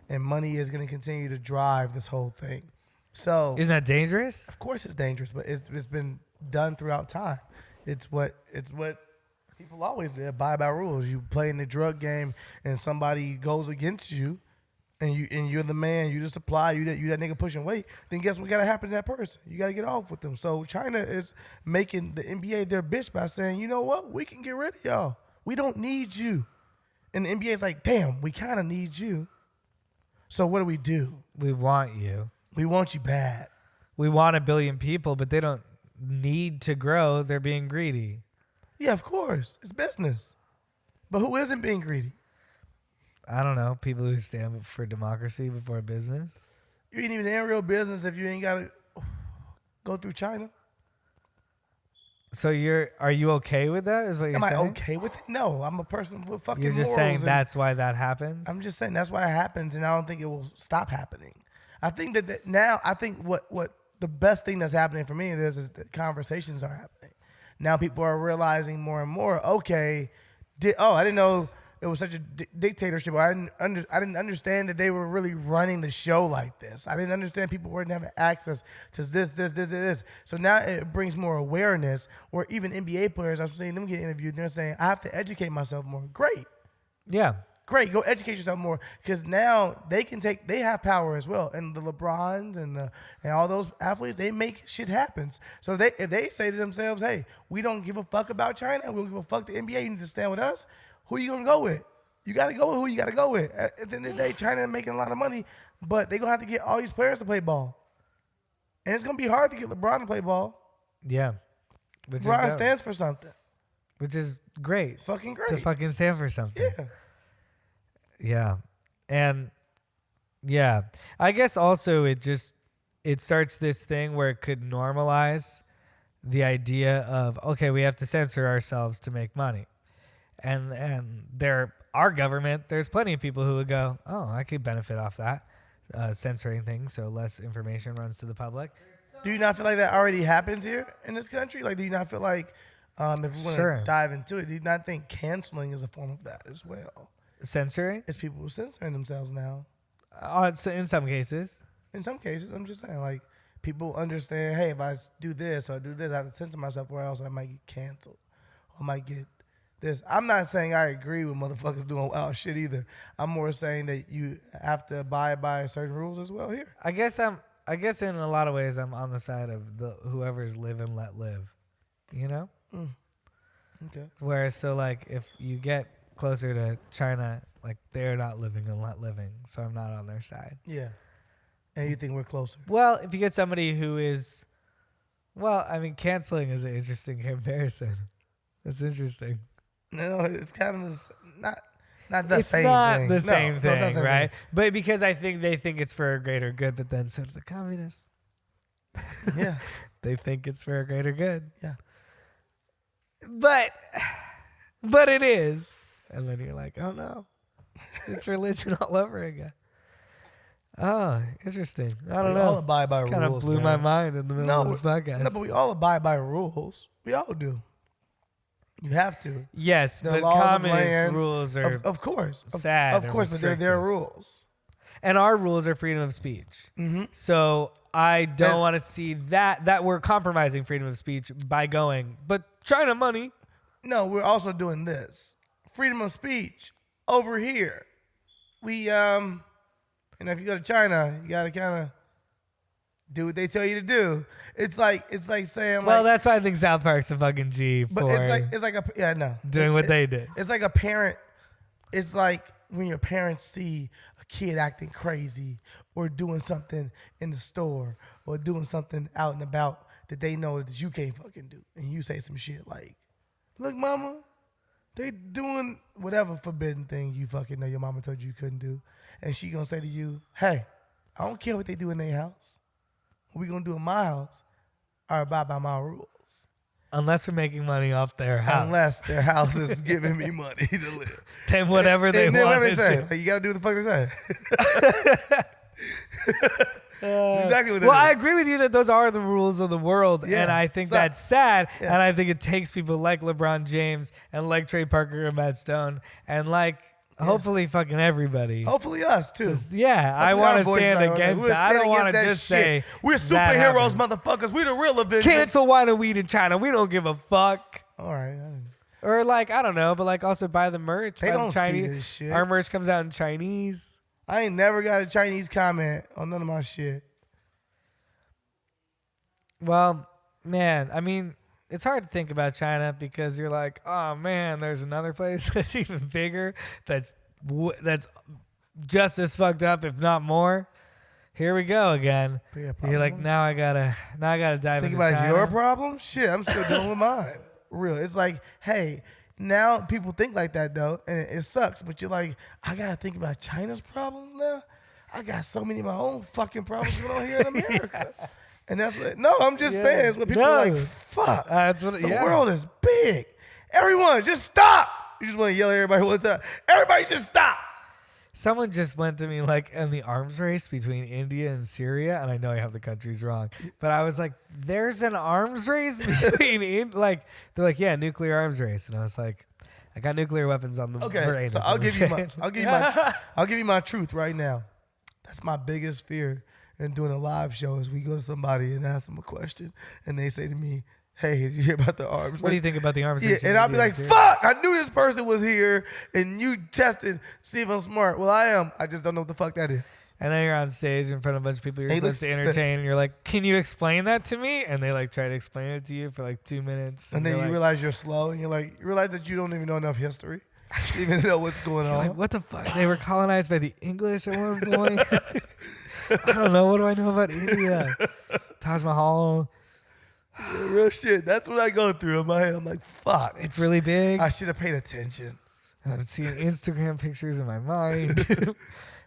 And money is going to continue to drive this whole thing. So, Isn't that dangerous? of course it's dangerous, but it's been done throughout time. It's what people always do, abide by rules. You play in the drug game and somebody goes against you and you're the man, you the supply, you that nigga pushing weight, then guess what gotta happen to that person? You gotta get off with them. So China is making the NBA their bitch by saying, you know what, we can get rid of y'all. We don't need you. And the NBA is like, damn, we kinda need you. So what do? We want you. We want you bad. We want 1 billion people, but they don't need to grow. They're being greedy. Yeah, of course. It's business. But who isn't being greedy? I don't know. People who stand for democracy before business. You ain't even in real business if you ain't got to go through China. So are you okay with that? Is what you're Am I saying? okay with it? No, I'm a person with fucking You're just morals saying and- that's why that happens? I'm just saying that's why it happens, and I don't think it will stop happening. I think that now, I think what the best thing that's happening for me is that conversations are happening. Now people are realizing more and more, okay, I didn't know it was such a dictatorship. I didn't understand that they were really running the show like this. I didn't understand people weren't having access to this. So now it brings more awareness, or even NBA players, I've seen them get interviewed, they're saying, I have to educate myself more. Great. Yeah. Great, go educate yourself more, because now they have power as well, and the LeBrons and all those athletes, they make shit happen. So if they say to themselves, hey, we don't give a fuck about China, we don't give a fuck the NBA, you need to stand with us. Who you gonna go with? You gotta go with who you gotta go with. At the end of the day, China is making a lot of money, but they're gonna have to get all these players to play ball, and it's gonna be hard to get LeBron to play ball. Yeah. Which is LeBron dope. stands for something. which is great. Fucking great. To fucking stand for something. Yeah. Yeah. And yeah, I guess also it starts this thing where it could normalize the idea of, okay, we have to censor ourselves to make money. And our government, there's plenty of people who would go, oh, I could benefit off that, censoring things so less information runs to the public. Do you not feel like that already happens here in this country? Like, do you not feel like, if we want to dive into it, do you not think canceling is a form of that as well? Censoring? It's people censoring themselves now. In some cases. In some cases, I'm just saying, like, people understand, hey, if I do this or do this, I have to censor myself, or else I might get canceled. Or I might get this. I'm not saying I agree with motherfuckers doing wild shit either. I'm more saying that you have to abide by certain rules as well here. I guess in a lot of ways I'm on the side of whoever's live and let live. You know? Okay. Whereas, so like, if you get closer to China, like, they're not living and let living, so I'm not on their side. Yeah. And you think we're closer? Well, if you get somebody who is, well, I mean, canceling is an interesting comparison. It's interesting. No, it's kind of not the it's same not thing. the same thing, it's not the same right? thing. But because I think they think it's for a greater good, but then so do the communists. Yeah. They think it's for a greater good. Yeah. But it is. And then you're like, oh no, it's religion all over again. Oh, interesting. I don't know. We all abide by rules. Kind of blew my mind in the middle of this podcast. No, but we all abide by rules. We all do. You have to. Yes, The but laws of communist lands, rules are of course. sad. Of course, but they're their rules. And our rules are freedom of speech. Mm-hmm. So I don't want to see that we're compromising freedom of speech by going, but China money. No, we're also doing this. Freedom of speech over here. We, if you go to China, you got to kind of do what they tell you to do. It's like saying, well, that's why I think South Park's a fucking G for doing what they did. It's like a parent. It's like when your parents see a kid acting crazy or doing something in the store or doing something out and about that they know that you can't fucking do, and you say some shit like, "Look, mama, they doing whatever forbidden thing you fucking know your mama told you couldn't do," and she gonna say to you, "Hey, I don't care what they do in their house. What we gonna do in my house are abide by my rules." Unless we're making money off their house. Unless their house is giving me money to live. Then whatever they want. Whatever they say. Like, you gotta do what the fuck they say. Exactly what they do. I agree with you that those are the rules of the world, and I think that's sad, and I think it takes people like LeBron James and like Trey Parker and Matt Stone and like hopefully fucking everybody. Hopefully us too. I want to stand against that. I don't want to just say we're superheroes, motherfuckers. We're the real Avengers. Cancel wine and weed in China. We don't give a fuck. All right. Or like, I don't know, but like also buy the merch. They don't Chinese. see this shit. Our merch comes out in Chinese. I ain't never got a Chinese comment on none of my shit. Well, man, I mean, it's hard to think about China because you're like, oh man, there's another place that's even bigger, that's just as fucked up, if not more. Here we go again. You're like, now I gotta dive Think into about China. your problem? Shit, I'm still dealing with mine. Real. It's like, hey, now people think like that though, and it sucks. But you're like, I gotta think about China's problems now. I got so many of my own fucking problems going on here in America. And that's what, no, I'm just saying, it's what people are like, fuck. That's what, the world is big. Everyone, just stop. You just want to yell at everybody one time. Everybody just stop. Someone just went to me like in the arms race between India and Syria, and I know I have the countries wrong, but I was like, "There's an arms race between like they're like, yeah, nuclear arms race," and I was like, "I got nuclear weapons on the okay." So I'll give you my truth right now. That's my biggest fear in doing a live show is we go to somebody and ask them a question, and they say to me, "Hey, did you hear about the arms race?" What do you think about the arms race? Yeah, and I'll be like, fuck, I knew this person was here, and you tested, see if I'm smart. Well, I am. I just don't know what the fuck that is. And then you're on stage in front of a bunch of people you're supposed to entertain, and you're like, can you explain that to me? And they like try to explain it to you for like 2 minutes. And then you realize you're slow, and you realize that you don't even know enough history to even know what's going on. Like, what the fuck? They were colonized by the English at one point. I don't know. What do I know about India? Taj Mahal. Yeah, real shit. That's what I go through in my head. I'm like, fuck. It's really big. I should have paid attention. And I'm seeing Instagram pictures in my mind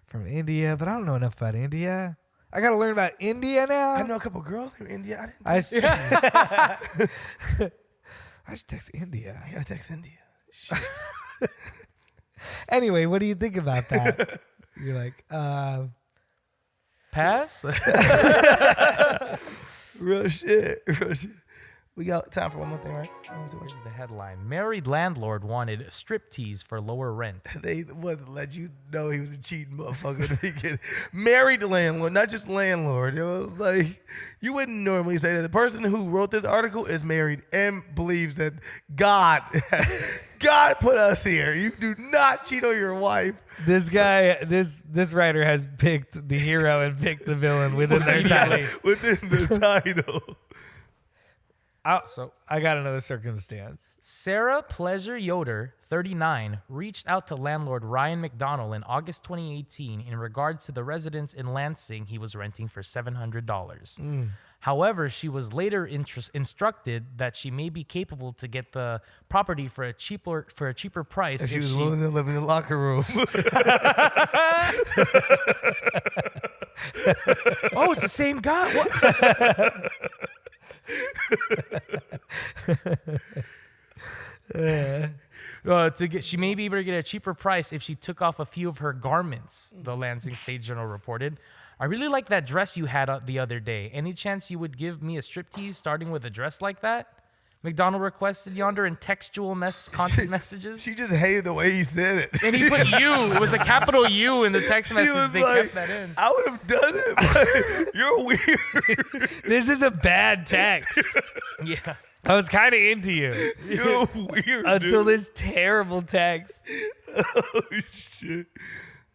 from India, but I don't know enough about India. I got to learn about India now. I know a couple girls named India. I should text India. I gotta text India. Shit. Anyway, what do you think about that? You're like, Pass? Real shit. Real shit. We got time for one more thing, right? Here's the headline. Married landlord wanted striptease for lower rent. They wanted to let you know he was a cheating motherfucker at the beginning. Married landlord, not just landlord. It was like, you wouldn't normally say that. The person who wrote this article is married and believes that God put us here. You do not cheat on your wife. this guy, this writer has picked the hero and picked the villain within their title. Within the title. So I got another circumstance. Sarah Pleasure Yoder, 39, reached out to landlord Ryan McDonald in August 2018 in regards to the residence in Lansing he was renting for $700. However, she was later instructed that she may be capable to get the property for a cheaper price If she was willing to live in the locker room. Oh, it's the same guy. What? She may be able to get a cheaper price if she took off a few of her garments, the Lansing State Journal reported. I really like that dress you had the other day. Any chance you would give me a striptease starting with a dress like that? McDonald requested yonder in textual content messages. She just hated the way he said it. And he put you. It was a capital U in the text She message. was They like, kept that in. I would have done it, but you're weird. This is a bad text. Yeah. I was kind of into you You're weird, until dude. this terrible text. Oh, shit.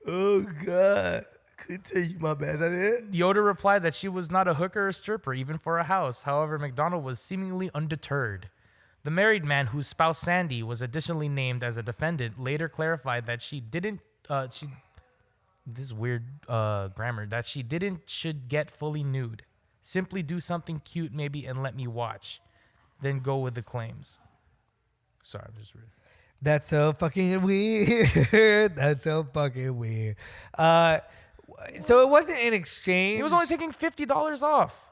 Oh, God. Continue, my bad. Is that it? Yoder replied that she was not a hooker or stripper, even for a house. However, McDonald was seemingly undeterred. The married man, whose spouse Sandy was additionally named as a defendant, later clarified that she didn't. This is weird grammar. That she should get fully nude. Simply do something cute, maybe, and let me watch. Then go with the claims. Sorry, I'm just reading. That's so fucking weird. That's so fucking weird. So it wasn't an exchange. He was only taking $50 off.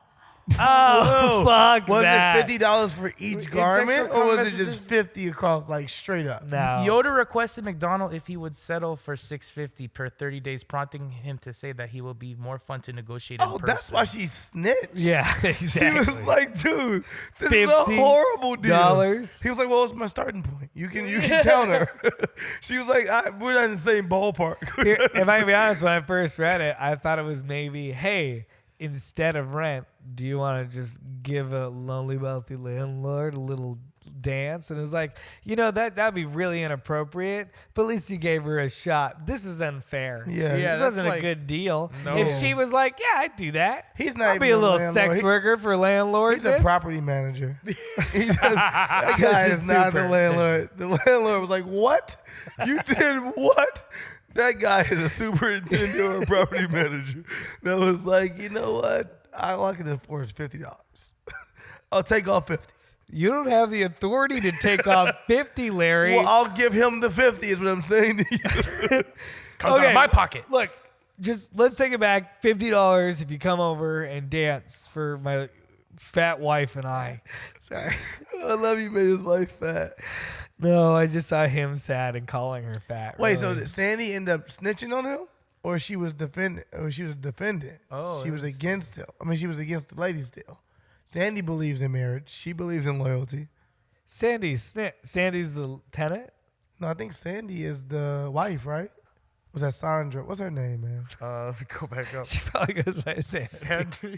Oh, fuck Was that. it $50 for each In garment, textual or was it messages- just 50 across, like straight up? No. Yoder requested McDonald if he would settle for $650 per 30 days, prompting him to say that he will be more fun to negotiate in Oh, person. that's why she snitched. Yeah, exactly. She was like, dude, this is a horrible deal. $50. He was like, well, it's my starting point. You can counter. She was like, we're not in the same ballpark. Here, if I can be honest, when I first read it, I thought it was maybe, hey, instead of rent, do you want to just give a lonely, wealthy landlord a little dance? And it was like, that'd be really inappropriate, but at least you gave her a shot. This is unfair. Yeah. This that's wasn't a like- good deal. No. If she was like, yeah, I'd do that. He's not I'll even be a little landlord. sex worker for landlord. He's a property manager. That guy This is is not the super. landlord. The landlord was like, what? You did what? That guy is a superintendent or a property manager that was like, you know what? All I can afford is $50. I'll take off 50. You don't have the authority to take off 50, Larry. Well, I'll give him the 50 is what I'm saying to you. Comes out of my pocket. Look, just let's take it back. $50 if you come over and dance for my fat wife and I. Sorry. I love you, made his wife fat. No, I just saw him sad and calling her fat. Wait, so really. did Sandy end up snitching on him? Or she was defendant? Or she was a defendant? Oh, she it was was- against him. I mean, she was against the lady still. Sandy believes in marriage. She believes in loyalty. Sandy's the tenant? No, I think Sandy is the wife, right? Was that Sandra? What's her name, man? Let me go back up. She probably goes by Sandy. Sandra.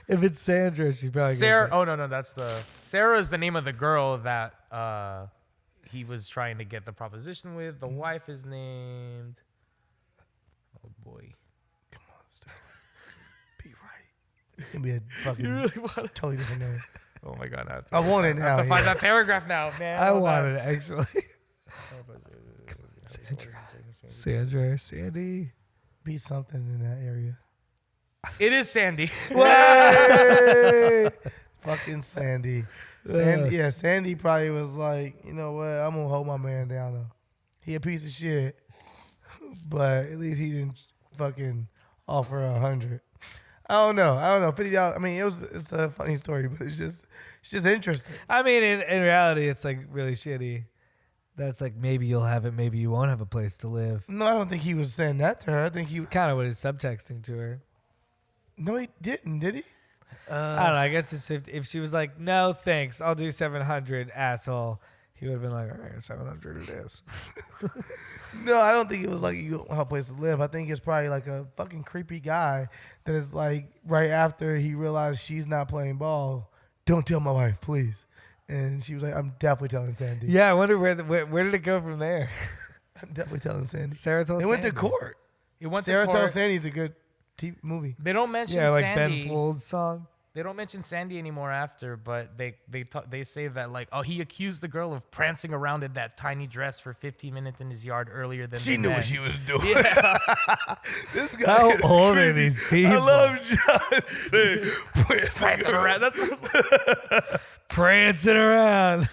If it's Sandra, she probably Sarah. goes by. Oh no, that's Sarah is the name of the girl that he was trying to get the proposition with. The wife is named. Oh boy. Come on, Steve. Be right. It's gonna be a fucking You really want it? totally different name. Oh my god. I want it I have now. to find yeah. that paragraph now, man. I Hold want on. it, actually. Sandra, Sandy. Be something in that area. It is Sandy. Way! Fucking Sandy. Sandy probably was like, you know what? I'm gonna hold my man down though. He a piece of shit, but at least he didn't fucking offer 100. I don't know. $50. I mean, it's a funny story, but it's just interesting. I mean, in reality, it's like really shitty. That's like maybe you'll have it, maybe you won't have a place to live. No, I don't think he was saying that to her. I think he It's kind of what he's subtexting to her. No, he didn't. Did he? I don't know. I guess it's if she was like, no, thanks, I'll do 700, asshole. He would have been like, all right, 700 it is. No, I don't think it was like you don't have a place to live. I think it's probably like a fucking creepy guy that is like right after he realized she's not playing ball. Don't tell my wife, please. And she was like, I'm definitely telling Sandy. Yeah, I wonder where did it go from there? I'm definitely telling Sandy. Sarah told They Sandy. went to court. Sarah told Sandy it's a good movie. They don't mention like Sandy. Ben Folds song. They don't mention Sandy anymore after, but they say that like, oh, he accused the girl of prancing around in that tiny dress for 15 minutes in his yard earlier than She the knew men. what she was doing. Yeah. This guy How is old are creepy. these people? I love John saying prancing around. That's what it's Prancing around.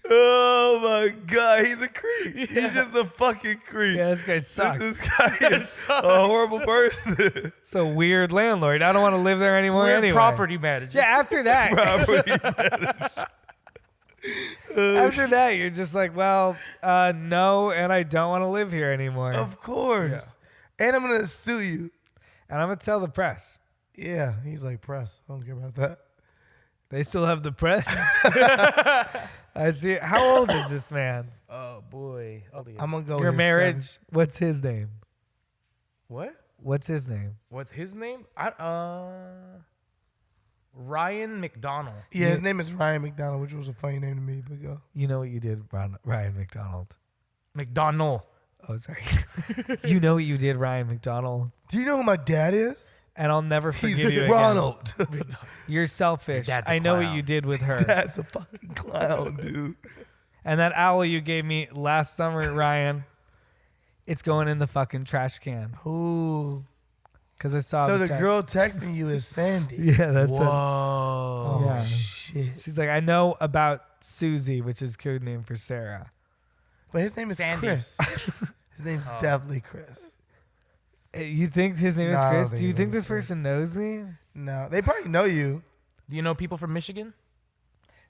Oh my God, he's a creep. He's just a fucking creep. Yeah, this guy sucks. This guy is a horrible person. So weird landlord. I don't want to live there anymore Weird anyway. property manager. Yeah, after that. Property. After that, you're just like, well, no, and I don't want to live here anymore. Of course. And I'm going to sue you. And I'm going to tell the press. Yeah, he's like, press. I don't care about that. They still have the press? I see. How old is this man? Oh boy. I'm going to go Your his marriage, son. what's his name? What? What's his name? What's his name? Ryan McDonald. Yeah, his name is Ryan McDonald, which was a funny name to me. But go. You know what you did, Ryan McDonald. McDonald. Oh, sorry. You know what you did, Ryan McDonald. Do you know who my dad is? And I'll never forgive He's you again. Ronald. You're selfish. Your dad's a I know what clown. you did with her. Dad's a fucking clown, dude. And that owl you gave me last summer, Ryan, it's going in the fucking trash can. Ooh. Because I saw So the text. girl texting you is Sandy. Yeah, that's it. Oh, Yeah. shit. She's like, I know about Susie, which is code name for Sarah. But his name is Sandy. Chris. His name's definitely Chris. You think his name No, I is don't Chris? think Do you his think name is this person knows me? No, they probably know you. Do you know people from Michigan?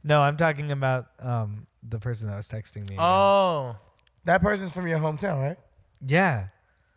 No, I'm talking about the person that was texting me. Oh. That person's from your hometown, right? Yeah.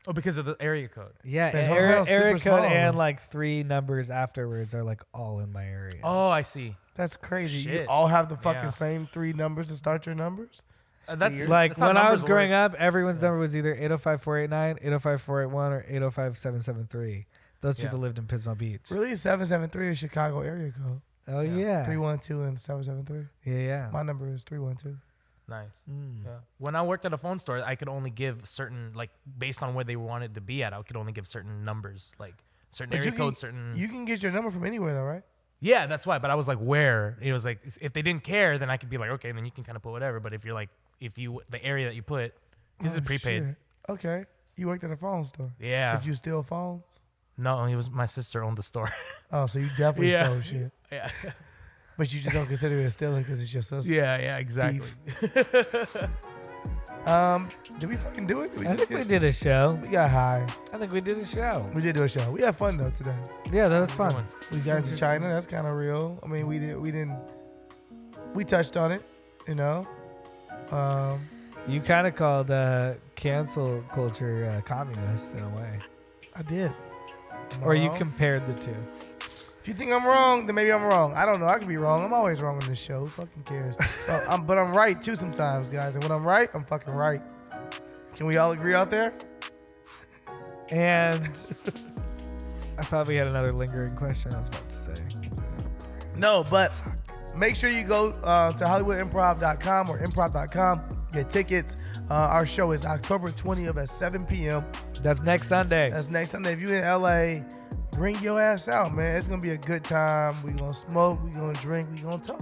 Oh, because of the area code. Yeah. His And hometown's super area small. code and like 3 numbers afterwards are like all in my area. Oh, I see. That's crazy. You Shit. all have the fucking Yeah. same 3 numbers to start your numbers? That's weird. Like that's how when I was numbers growing work. up, everyone's number was either 805-489, 805-481, or 805-773. Those people lived in Pismo Beach. Really? 773 is Chicago area code. Oh, yeah. 312 and 773. Yeah. My number is 312. Nice. Mm. Yeah. When I worked at a phone store, I could only give certain, like, based on where they wanted to be at, I could only give certain numbers, like certain But area you codes, can- certain. You can get your number from anywhere, though, right? Yeah, that's why. But I was like, where? It was like, if they didn't care, then I could be like, okay, then you can kind of put whatever. But if you're like, the area that you put, this is Oh, prepaid. shit. Okay. You worked at a phone store. Yeah. Did you steal phones? No, it was my sister owned the store. Oh, so you definitely Yeah. stole shit. yeah. But you just don't consider it stealing because it's your sister. Yeah, exactly. Did we fucking do it? Did we I just think we did a show. We got high. I think we did a show. We did do a show. We had fun though today. Yeah, that was fun. We got into China. That's kind of real. I mean, we touched on it, you know. You kind of called cancel culture communist in a way. I did. Am I Or you wrong? compared the two. If you think I'm wrong, then maybe I'm wrong. I don't know. I could be wrong. I'm always wrong on this show. Who fucking cares? But I'm right too sometimes, guys. And when I'm right, I'm fucking right. Can we all agree out there? And I thought we had another lingering question I was about to say. No, but make sure you go to HollywoodImprov.com or improv.com. Get tickets. Our show is October 20th at 7 p.m. That's next Sunday. That's next Sunday. If you're in LA, bring your ass out, man. It's going to be a good time. We're going to smoke. We're going to drink. We're going to talk.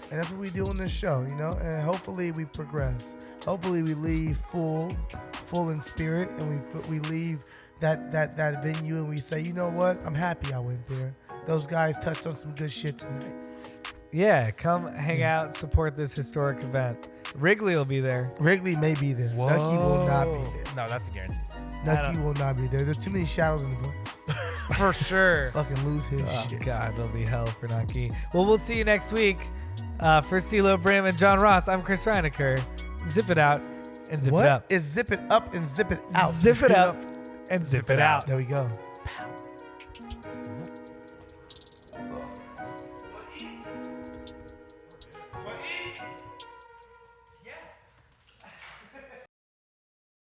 And that's what we do on this show, you know? And hopefully we progress. Hopefully we leave full in spirit, and we leave that venue and we say, you know what? I'm happy I went there. Those guys touched on some good shit tonight. Yeah, come hang out, support this historic event. Wrigley will be there. Wrigley may be there. Nucky will not be there. No, that's a guarantee. Nucky will not be there. There are too many shadows in the place. For sure. Fucking lose his Oh, shit. God, it'll be hell for Nucky. Well, we'll see you next week. For Steelo, Brim, and John Ros, I'm Chris Reinacher. Zip it out and zip it What up. is zip it up and zip it out? Zip it up and zip it out. There we go.